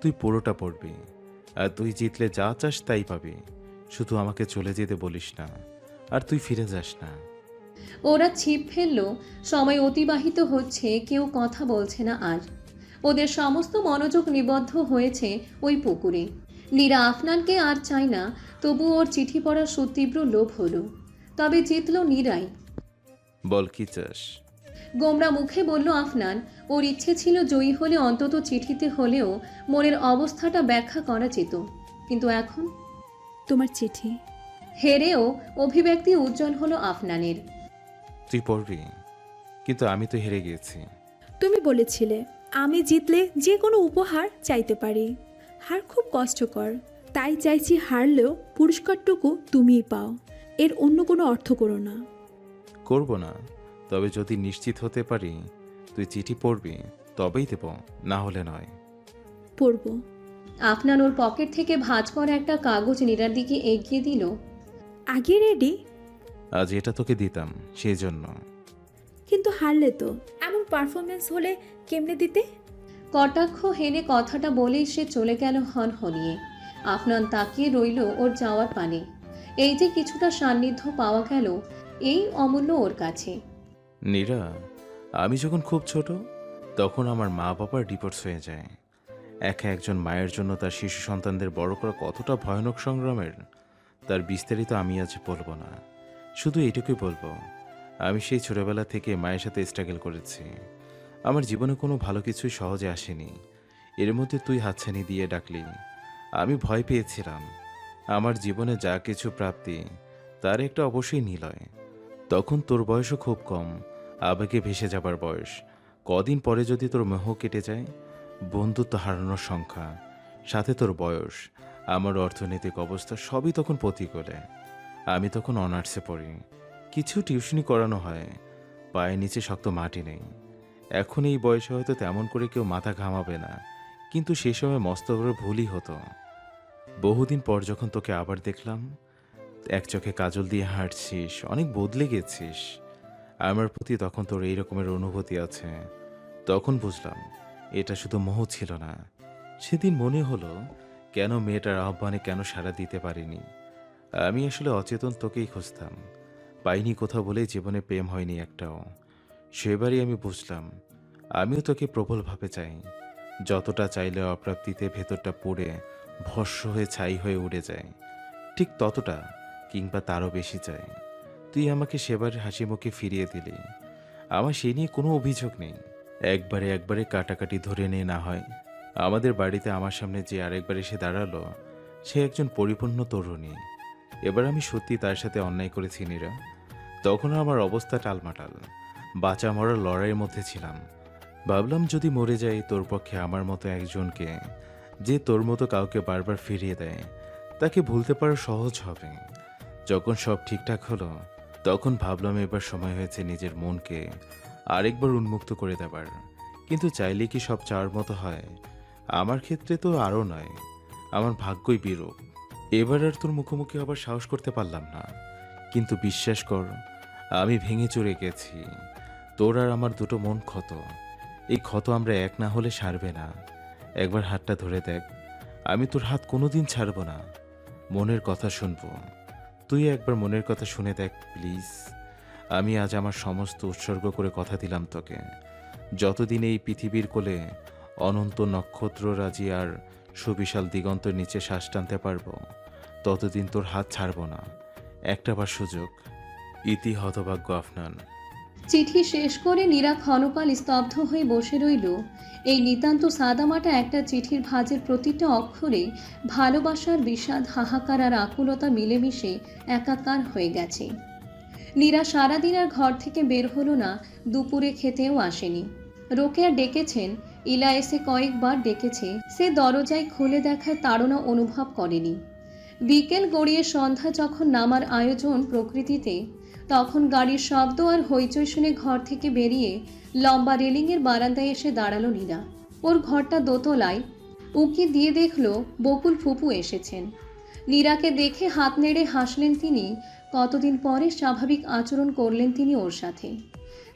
তুই পুরোটা পড়বি। আর তুই জিতলে যা চাস তাই পাবি। শুধু আমাকে চলে যেতে বলিস না, আর তুই ফিরে যাস না। ওরা ছিপ ফেলল। সময় অতিবাহিত হচ্ছে, কেউ কথা বলছে না আর। ওদের সমস্ত মনোযোগ নিবদ্ধ হয়েছে ওই পুকুরে। নীরা আফনানকে আর চায় না, তবু ওর চিঠি পড়ার সুতীব্র লোভ হলো। তবে জিতল নীরাই। বল কি চাস? গোমরা মুখে বলল আফনান। ওর ইচ্ছে ছিল জয়ী হলে অন্তত চিঠিতে হলেও মনের অবস্থাটা ব্যাখ্যা করা যেত, কিন্তু এখন তোমার চিঠি। হেরেও অভিব্যক্তি উজ্জ্বল হলো আফনানের। তুই পড়বি? কিন্তু আমি তো হেরে গিয়েছি। তুমি বলেছিলে আমি জিতলে যে কোনো উপহার চাইতে পারি। হার খুব কষ্টকর, তাই চাইছি হারলেও পুরস্কারটুকু তুমিই পাও। এর অন্য কোনো অর্থ করো না। করব না, তবে যদি নিশ্চিত হতে পারি তুই চিঠি পড়বি, তবেই দেব, না হলে নয়। পড়ব। আফনান ওর পকেট থেকে ভাঁজ করা একটা কাগজ নীরার দিকে এগিয়ে দিল। আগে রেডি? আজ এটা তোকে দিতাম সেই জন্য। কিন্তু হারলে তো। এমন পারফরমেন্স হলে কেমনে দিতে? কটাক্ষ হেনে কথাটা বলেই সে চলে গেল হনহনিয়ে। আফনান তাকিয়ে রইল ওর যাওয়ার পানে। এই যে কিছুটা সান্নিধ্য পাওয়া গেল, এই অমূল্য ওর কাছে। নীরা, আমি যখন খুব ছোট, তখন আমার মা বাবার ডিভোর্স হয়ে যায়। একা একজন মায়ের জন্য তার শিশু সন্তানদের বড় করা কতটা ভয়ানক সংগ্রামের, তার বিস্তারিত আমি আজ বলবো না। শুধু এইটুকুই বলবো, আমি সেই ছোটবেলা থেকে মায়ের সাথে স্ট্রাগল করেছি। আমার জীবনে কোনো ভালো কিছুই সহজে আসেনি। এর মধ্যে তুই হাতছানি দিয়ে ডাকলি, আমি ভয় পেয়েছিলাম। আমার জীবনে যা কিছু প্রাপ্তি, তার একটা অবশ্যই নিলয়। তখন তোর বয়সও খুব কম, আবেগে ভেসে যাবার বয়স। কদিন পরে যদি তোর মোহ কেটে যায়, বন্ধুত্ব হারানোর সংখ্যা, সাথে তোর বয়স, আমার অর্থনৈতিক অবস্থা সবই তখন প্রতিকূলে। আমি তখন অনার্সে পড়ি, কিছু টিউশনি করানো হয়, পায়ের নিচে শক্ত মাটি নেই। এখন এই বয়সে হয়তো তেমন করে কেউ মাথা ঘামাবে না, কিন্তু সেই সময় মস্ত বড় ভুলই হতো। বহুদিন পর যখন তোকে আবার দেখলাম, এক চোখে কাজল দিয়ে হাঁটছিস, অনেক বদলে গেছিস। আমার প্রতি তখন তোর এই রকমের অনুভূতি আছে। তখন বুঝলাম এটা শুধু মোহ ছিল না। সেদিন মনে হলো কেন মেয়েটার আহ্বানে কেন সাড়া দিতে পারিনি। আমি আসলে অচেতন তোকেই খুঁজতাম, পাইনি কোথাও বলে জীবনে প্রেম হয়নি একটাও। সেবারই আমি বুঝলাম আমিও তোকে প্রবলভাবে চাই। যতটা চাইলে অপ্রাপ্তিতে ভেতরটা পুড়ে ভস্ম হয়ে ছাই হয়ে উড়ে যায়, ঠিক ততটা কিংবা তারও বেশি চাই। তুই আমাকে সেবার হাসি মুখে ফিরিয়ে দিলি। আমার সেই নিয়ে কোনো অভিযোগ নেই। একবারে কাটাকাটি ধরে নিয়ে না হয়, আমাদের বাড়িতে আমার সামনে যে আরেকবার এসে দাঁড়ালো সে একজন পরিপূর্ণ তরুণী। এবার আমি সত্যি তার সাথে অন্যায় করেছি নীরা। তখন আমার অবস্থা টালমাটাল, বাঁচা মরার লড়াইয়ের মধ্যে ছিলাম। ভাবলাম যদি মরে যাই তোর পক্ষে আমার মতো একজনকে, যে তোর মতো কাউকে বারবার ফিরিয়ে দেয়, তাকে ভুলতে পারা সহজ হবে। যখন সব ঠিকঠাক হলো তখন ভাবলাম এবার সময় হয়েছে নিজের মনকে আরেকবার উন্মুক্ত করে দেবার। কিন্তু চাইলে কি সব চাওয়ার মতো হয়? আমার ক্ষেত্রে তো আরও নয়, আমার ভাগ্যই বিরূপ। এবার আর তোর মুখোমুখি হবার সাহস করতে পারলাম না। কিন্তু বিশ্বাস কর, আমি ভেঙে চড়ে গেছি। তোর আর আমার দুটো মন ক্ষত। এই ক্ষত আমরা এক না হলে সারবে না। একবার হাতটা ধরে দেখ, আমি তোর হাত কোনোদিন ছাড়ব না। মনের কথা শুনবো, তুই একবার মনের কথা শুনে দেখ প্লিজ। আমি আজ আমার সমস্ত উৎসর্গ করে কথা দিলাম তোকে। যতদিন এই পৃথিবীর কোলে অনন্ত নক্ষত্ররাজি আর সুবিশাল দিগন্তের নিচে শ্বাস টানতে পারবো, ততদিন তোর হাত ছাড়ব না। একটাবার সুযোগ। ইতি হতভাগ্য আফনান। চিঠি শেষ করে নীরা ক্ষণকাল স্তব্ধ হয়ে বসে রইল। এই নিতান্ত সাদামাটা একটা চিঠির ভাঁজের প্রতিটা অক্ষরে ভালোবাসার বিষাদ, হাহাকার আর আকুলতা মিলেমিশে একাকার হয়ে গেছে। নীরা সারাদিন আর ঘর থেকে বের হলো না, দুপুরে খেতেও আসেনি। রোকেয়া ডেকেছেন, ইলা এসে কয়েকবার ডেকেছে, সে দরজায় খুলে দেখায় তাড়না অনুভব করেনি। বিকেল গড়িয়ে সন্ধ্যা যখন নামার আয়োজন প্রকৃতিতে, তখন গাড়ির শব্দ আর হইচই শুনে ঘর থেকে বেরিয়ে লম্বা রেলিংয়ের বারান্দায় এসে দাঁড়ালো নীরা। ওর ঘরটা দোতলায়। উকি দিয়ে দেখল বকুল ফুপু এসেছেন। নীরাকে দেখে হাত নেড়ে হাসলেন তিনি। কতদিন পরে স্বাভাবিক আচরণ করলেন তিনি ওর সাথে।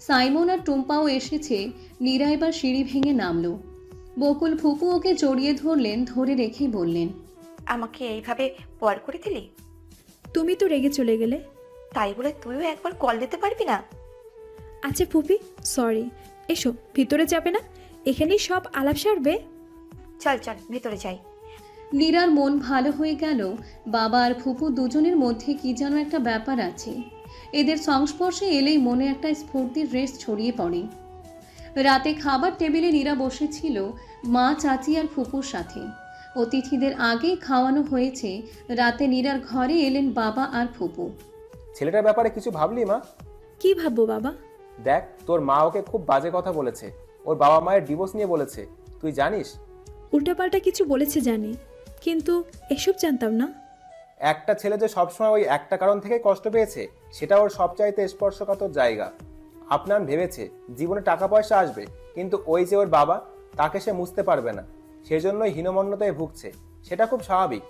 সাইমন আর টুম্পাও এসেছে। নীরা এবার সিঁড়ি ভেঙে নামলো। বকুল ফুপু ওকে জড়িয়ে ধরলেন, ধরে রেখেই বললেন, আমাকে এইভাবে পর করে দিলি? তুমি তো রেগে চলে গেলে। তাই বলে তুইও একবার কল দিতে পারবি না? আচ্ছা ফুপি, সরি। এসো, ভিতরে যাবে না? এখানেই সব আলাপ সারবে। চল চল ভেতরে যাই। নীরার মন ভালো হয়ে গেল। বাবা আর ফুপু দুজনের মধ্যে কি যেন একটা ব্যাপার আছে। এদের সংস্পর্শে এলেই মনে একটা স্ফূর্তির রেশ ছড়িয়ে পড়ে। রাতে খাবার টেবিলে নীরা বসেছিল মা, চাচি আর ফুপুর সাথে। অতিথিদের আগেই খাওয়ানো হয়েছে। রাতে নীরার ঘরে এলেন বাবা আর ফুপু। ছেলেটার ব্যাপারে কিছু ভাবলি মা? কি ভাববো বাবা? দেখ, তোর মা ওকে খুব বাজে কথা বলেছে। ওর বাবা মায়ের ডিভোর্স নিয়ে বলেছে, তুই জানিস? উল্টাপাল্টা কিছু বলেছে জানি, কিন্তু এসব জানতাম না। একটা ছেলে যে সবসময় ওই একটা কারণ থেকে কষ্ট পেয়েছে, সেটা ওর সবচাইতে স্পর্শকাতর জায়গা। আপনার ভেবেছে জীবনে টাকা পয়সা আসবে, কিন্তু ওই যে ওর বাবা, তাকে সে মুছতে পারবে না। সেজন্যই হীনমন্যতায় ভুগছে। সেটা খুব স্বাভাবিক।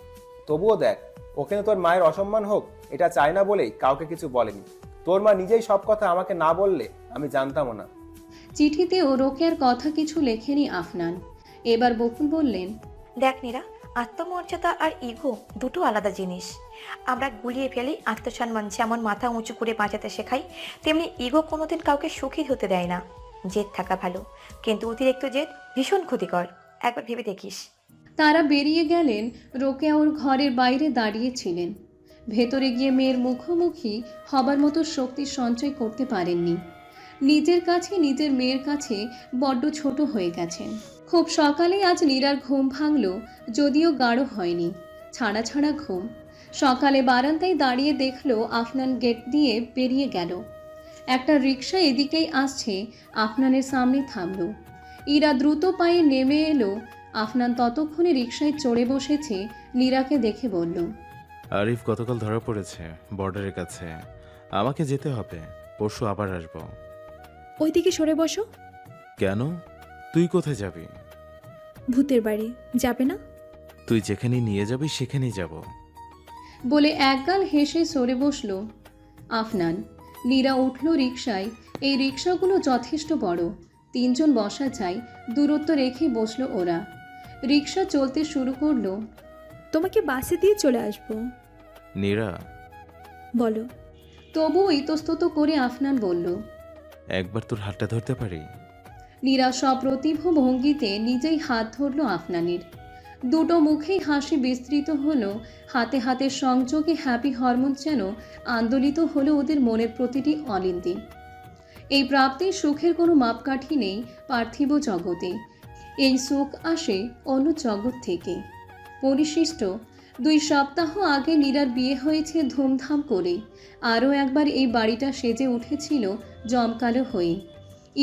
তবুও দেখ, ওখানে তোর মায়ের অসম্মান হোক এটা চায় না বলেই কাউকে কিছু বলেনি। তোর মা নিজেই সব কথা আমাকে না বললে আমি জানতামও না। চিঠিতেও রোকেয়ার কথা কিছু লেখেনি আফনান। এবার বকুল বললেন, দেখ নীরা, আত্মমর্যাদা আর ইগো দুটো আলাদা জিনিস। আমরা গুলিয়ে ফেলি আত্মসম্মান, যেমন মাথা উঁচু করে বাঁচাতে শেখাই, তেমনি ইগো কোনোদিন কাউকে সুখী হতে দেয় না। জেদ থাকা ভালো, কিন্তু অতিরিক্ত জেদ ভীষণ ক্ষতিকর। একবার ভেবে দেখিস। তারা বেরিয়ে গেলেন। রোকেয়া ওর ঘরের বাইরে দাঁড়িয়েছিলেন। ভেতরে গিয়ে মেয়ের মুখোমুখি হবার মতো শক্তি সঞ্চয় করতে পারেননি। নিজের কাছে, নিজের মেয়ের কাছে বড্ড ছোট হয়ে গেছেন। খুব সকালেই আজ নীরার ঘুম ভাঙল, যদিও গাঢ় হয়নি, ছাড়া ছাড়া ঘুম। সকালে বারান্দায় দাঁড়িয়ে দেখল আফনান গেট দিয়ে বেরিয়ে গেল। একটা রিকশা এদিকেই আসছে, আফনানের সামনে থামল। ইরা দ্রুত পায়ে নেমে এলো। আফনান ততক্ষণে রিকশায় চড়ে বসেছে। নীরাকে দেখে বলল, আরিফ গতকাল ধরা পড়েছে বর্ডারের কাছে। আমাকে যেতে হবে, পরশু আবার আসবো। ওইদিকে সরে বসো। কেন? তুই কোথায় যাবি? ভূতের বাড়ি। যাবে না? তুই যেখানে নিয়ে যাবি সেখানেই যাব। বলে একগাল হেসে সরে বসল আফনান। নীরা উঠল রিকশায়। এই রিকশাগুলো যথেষ্ট বড়, 3 জন বসা যায়, দূরত্ব রেখে বসলো ওরা। রিকশা চলতে শুরু করলো। তোমাকে বাসে দিয়ে চলে আসবো। নীরা, বলো। তবুও ইতস্তত করে আফনান বলল। একবার তোর হাতটা ধরতে পারি? নীরা সপ্রতিভ ভঙ্গিতে নিজেই হাত ধরল আফনানের। দুটো মুখেই হাসি বিস্তৃত হলো, হাতে হাতে সংযোগে হ্যাপি হরমোন যেন আন্দোলিত হলো ওদের মনের প্রতিটি অলিন্দি। এই প্রাপ্তির সুখের কোনো মাপকাঠি নেই পার্থিব জগতে। এই সুখ আসে অন্য জগৎ থেকে। পরিশিষ্ট 2 সপ্তাহ আগে নীরার বিয়ে হয়েছে ধুমধাম করে। আরও একবার এই বাড়িটা সেজে উঠেছিল জমকালো হয়ে।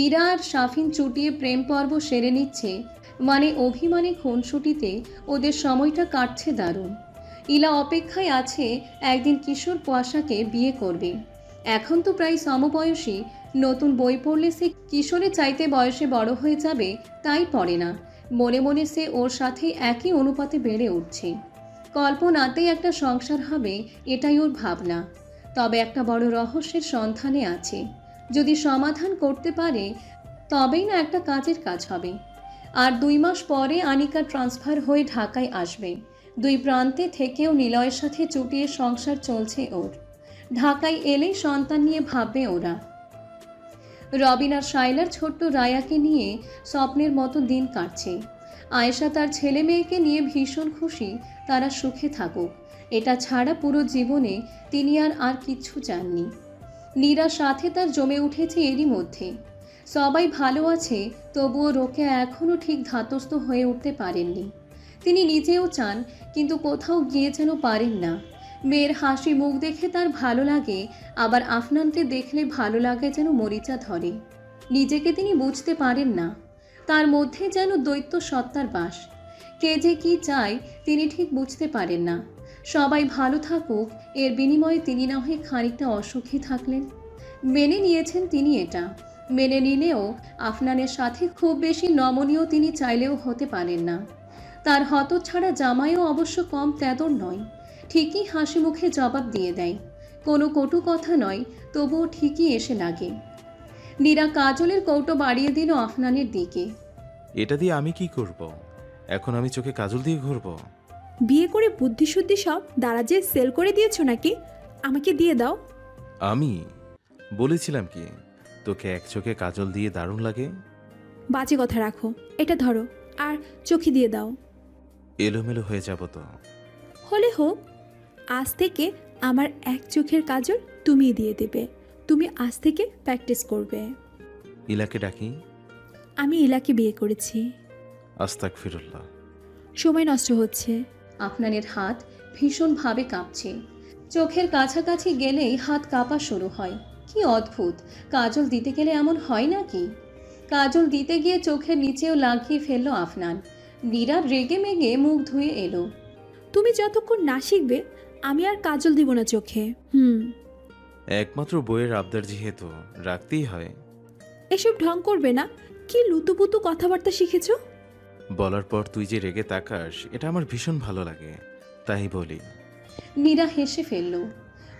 ইরা আর শাফিন চুটিয়ে প্রেম পর্ব সেরে নিচ্ছে, মানে অভিমানী খুনসুটিতে ওদের সময়টা কাটছে দারুণ। ইলা অপেক্ষায় আছে একদিন কিশোর কুয়াশাকে বিয়ে করবে। এখন তো প্রায় সমবয়সী, নতুন বই পড়লে সে কিশোরের চাইতে বয়সে বড় হয়ে যাবে তাই পড়ে না। মনে মনে সে ওর সাথে একই অনুপাতে বেড়ে উঠছে। কল্পনাতেই একটা সংসার হবে এটাই ওর ভাবনা। তবে একটা বড় রহস্যের সন্ধানে আছে। যদি সমাধান করতে পারে তবেই না একটা কাজের কাজ হবে। আর 2 মাস পরে আনিকা ট্রান্সফার হয়ে ঢাকায় আসবে। 2 প্রান্তে থেকেও নিলয়ের সাথে চুটিয়ে সংসার চলছে ওর। ঢাকায় এলেই সন্তান নিয়ে ভাববে ওরা। রবিন আর শাইলার ছোট্ট রায়াকে নিয়ে স্বপ্নের মতো দিন কাটছে। আয়েশা তার ছেলে মেয়েকে নিয়ে ভীষণ খুশি তারা সুখে থাকুক। এটা ছাড়া পুরো জীবনে তিনি আর কিচ্ছু চাননি। নীরার সাথে তার জমে উঠেছে এরই মধ্যে। সবাই ভালো আছে, তবুও রোকেয়া এখনও ঠিক ধাতস্থ হয়ে উঠতে পারেননি। তিনি নিজেও চান, কিন্তু কোথাও গিয়ে যেন পারেন না। মেয়ের হাসি মুখ দেখে তার ভালো লাগে, আবার আফনানকে দেখলে ভালো লাগে যেন মরিচা ধরে। নিজেকে তিনি বুঝতে পারেন না। তার মধ্যে যেন দৈত্য সত্তার বাস। কে যে কি চায় তিনি ঠিক বুঝতে পারেন না। সবাই ভালো থাকুক, এর বিনিময়ে তিনি না হয়ে খানিকটা অসুখী থাকলেন। মেনে নিয়েছেন তিনি এটা। মেনে নিলেও আফনানের সাথে খুব বেশি নমনীয় তিনি চাইলেও হতে পারেন না। তার হতচ্ছাড়া জামাইও অবশ্য কম তেদর নয়। ঠিকই হাসি মুখে জবাব দিয়ে দেয়। কোনো কটু কথা নয়, তবুও ঠিকই এসে লাগে। নীরা কাজলের কৌটো বাড়িয়ে দিল আফনানের দিকে। এটা দিয়ে আমি কি করব? এখন আমি চোখে কাজল দিয়ে ঘুরবো? বিয়ে করে বুদ্ধিশুদ্ধি সব দারাজে সেল করে দিয়েছো নাকি? আমাকে দিয়ে দাও। আমি বলেছিলাম কি তোকে এক চোখে কাজল দিয়ে দারুণ লাগে? বাজে কথা রাখো, এটা ধরো আর চোখে দিয়ে দাও। এলোমেলো হয়ে যাব তো। হলে হোক। আজ থেকে আমার এক চোখের কাজল তুমি দিয়ে দেবে। তুমি আজ থেকে প্র্যাকটিস করবে। ইলাকে ডাকি? আমি ইলাকে বিয়ে করেছি। আস্তাগফিরুল্লাহ। সময় নষ্ট হচ্ছে। আফনানের হাত ভীষণভাবে কাঁপছে। চোখের কাছাকাছি গেলেই হাত কাঁপা শুরু হয়। কি অদ্ভুত, কাজল দিতে গেলে এমন হয় নাকি? কাজল দিতে গিয়ে চোখের নিচেও লাগিয়ে ফেললো আফনান। নীরা রেগে মেগে মুখ ধুয়ে এলো। তুমি যতক্ষণ না শিখবে আমি আর কাজল দিব না চোখে। একমাত্র বইয়ের আবদার যেহেতু রাখতেই হয়। এসব ঢং করবে না। কি লুতুপুতু কথাবার্তা শিখেছো? বলার পর তুই যে রেগে তাকাস এটা আমার ভীষণ ভালো লাগে, তাই বলি। নীরা হেসে ফেলল।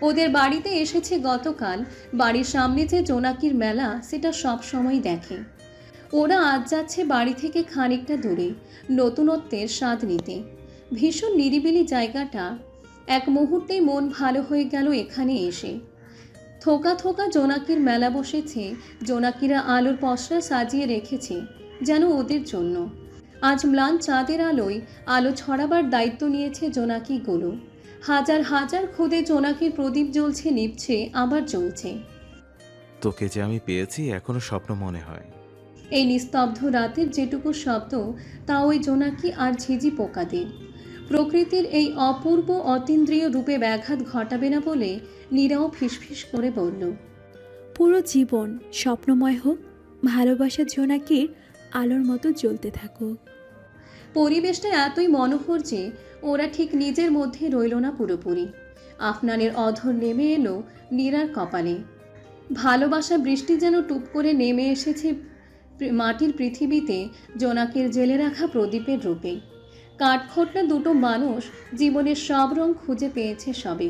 ওদের বাড়িতে এসেছে গতকাল। বাড়ির সামনে যে জোনাকির মেলা সেটা সব সময় দেখে। ওরা আজ যাচ্ছে বাড়ি থেকে খানিকটা দূরে, নতুনত্বের স্বাদ নিতে। ভীষণ নিরিবিলি জায়গাটা। এক মুহূর্তেই মন ভালো হয়ে গেল এখানে এসে। থোকা থোকা জোনাকির মেলা বসেছে। জোনাকিরা আলোর পসরা সাজিয়ে রেখেছে যেন ওদের জন্য। আজ ম্লান চাঁদের আলোয় আলো ছড়াবার দায়িত্ব নিয়েছে জোনাকিগুলো। হাজার হাজার খুদে জোনাকির প্রদীপ জ্বলছে, নিভছে, আবার জ্বলছে। তোকে যে আমি পেয়েছি এখনো স্বপ্ন মনে হয়। এই নিস্তব্ধ রাতের যেটুকু শব্দ তা ওই জোনাকি আর ঝিঝি পোকাদের। প্রকৃতির এই অপূর্ব অতীন্দ্রিয় রূপে ব্যাঘাত ঘটাবে না বলে নীরাও ফিসফিস করে বলল, পুরো জীবন স্বপ্নময় হোক, ভালোবাসার জোনাকির আলোর মতো জ্বলতে থাকুক। পরিবেশটা এতই মনোহর যে ওরা ঠিক নিজের মধ্যে রইল না পুরোপুরি। আফনানের অধর নেমে এলো নীরার কপালে। ভালোবাসা বৃষ্টি যেন টুপ করে নেমে এসেছে মাটির পৃথিবীতে জোনাকির জেলে রাখা প্রদীপের রূপে। কাঠখোট্টা দুটো মানুষ জীবনের সব রং খুঁজে পেয়েছে সবে।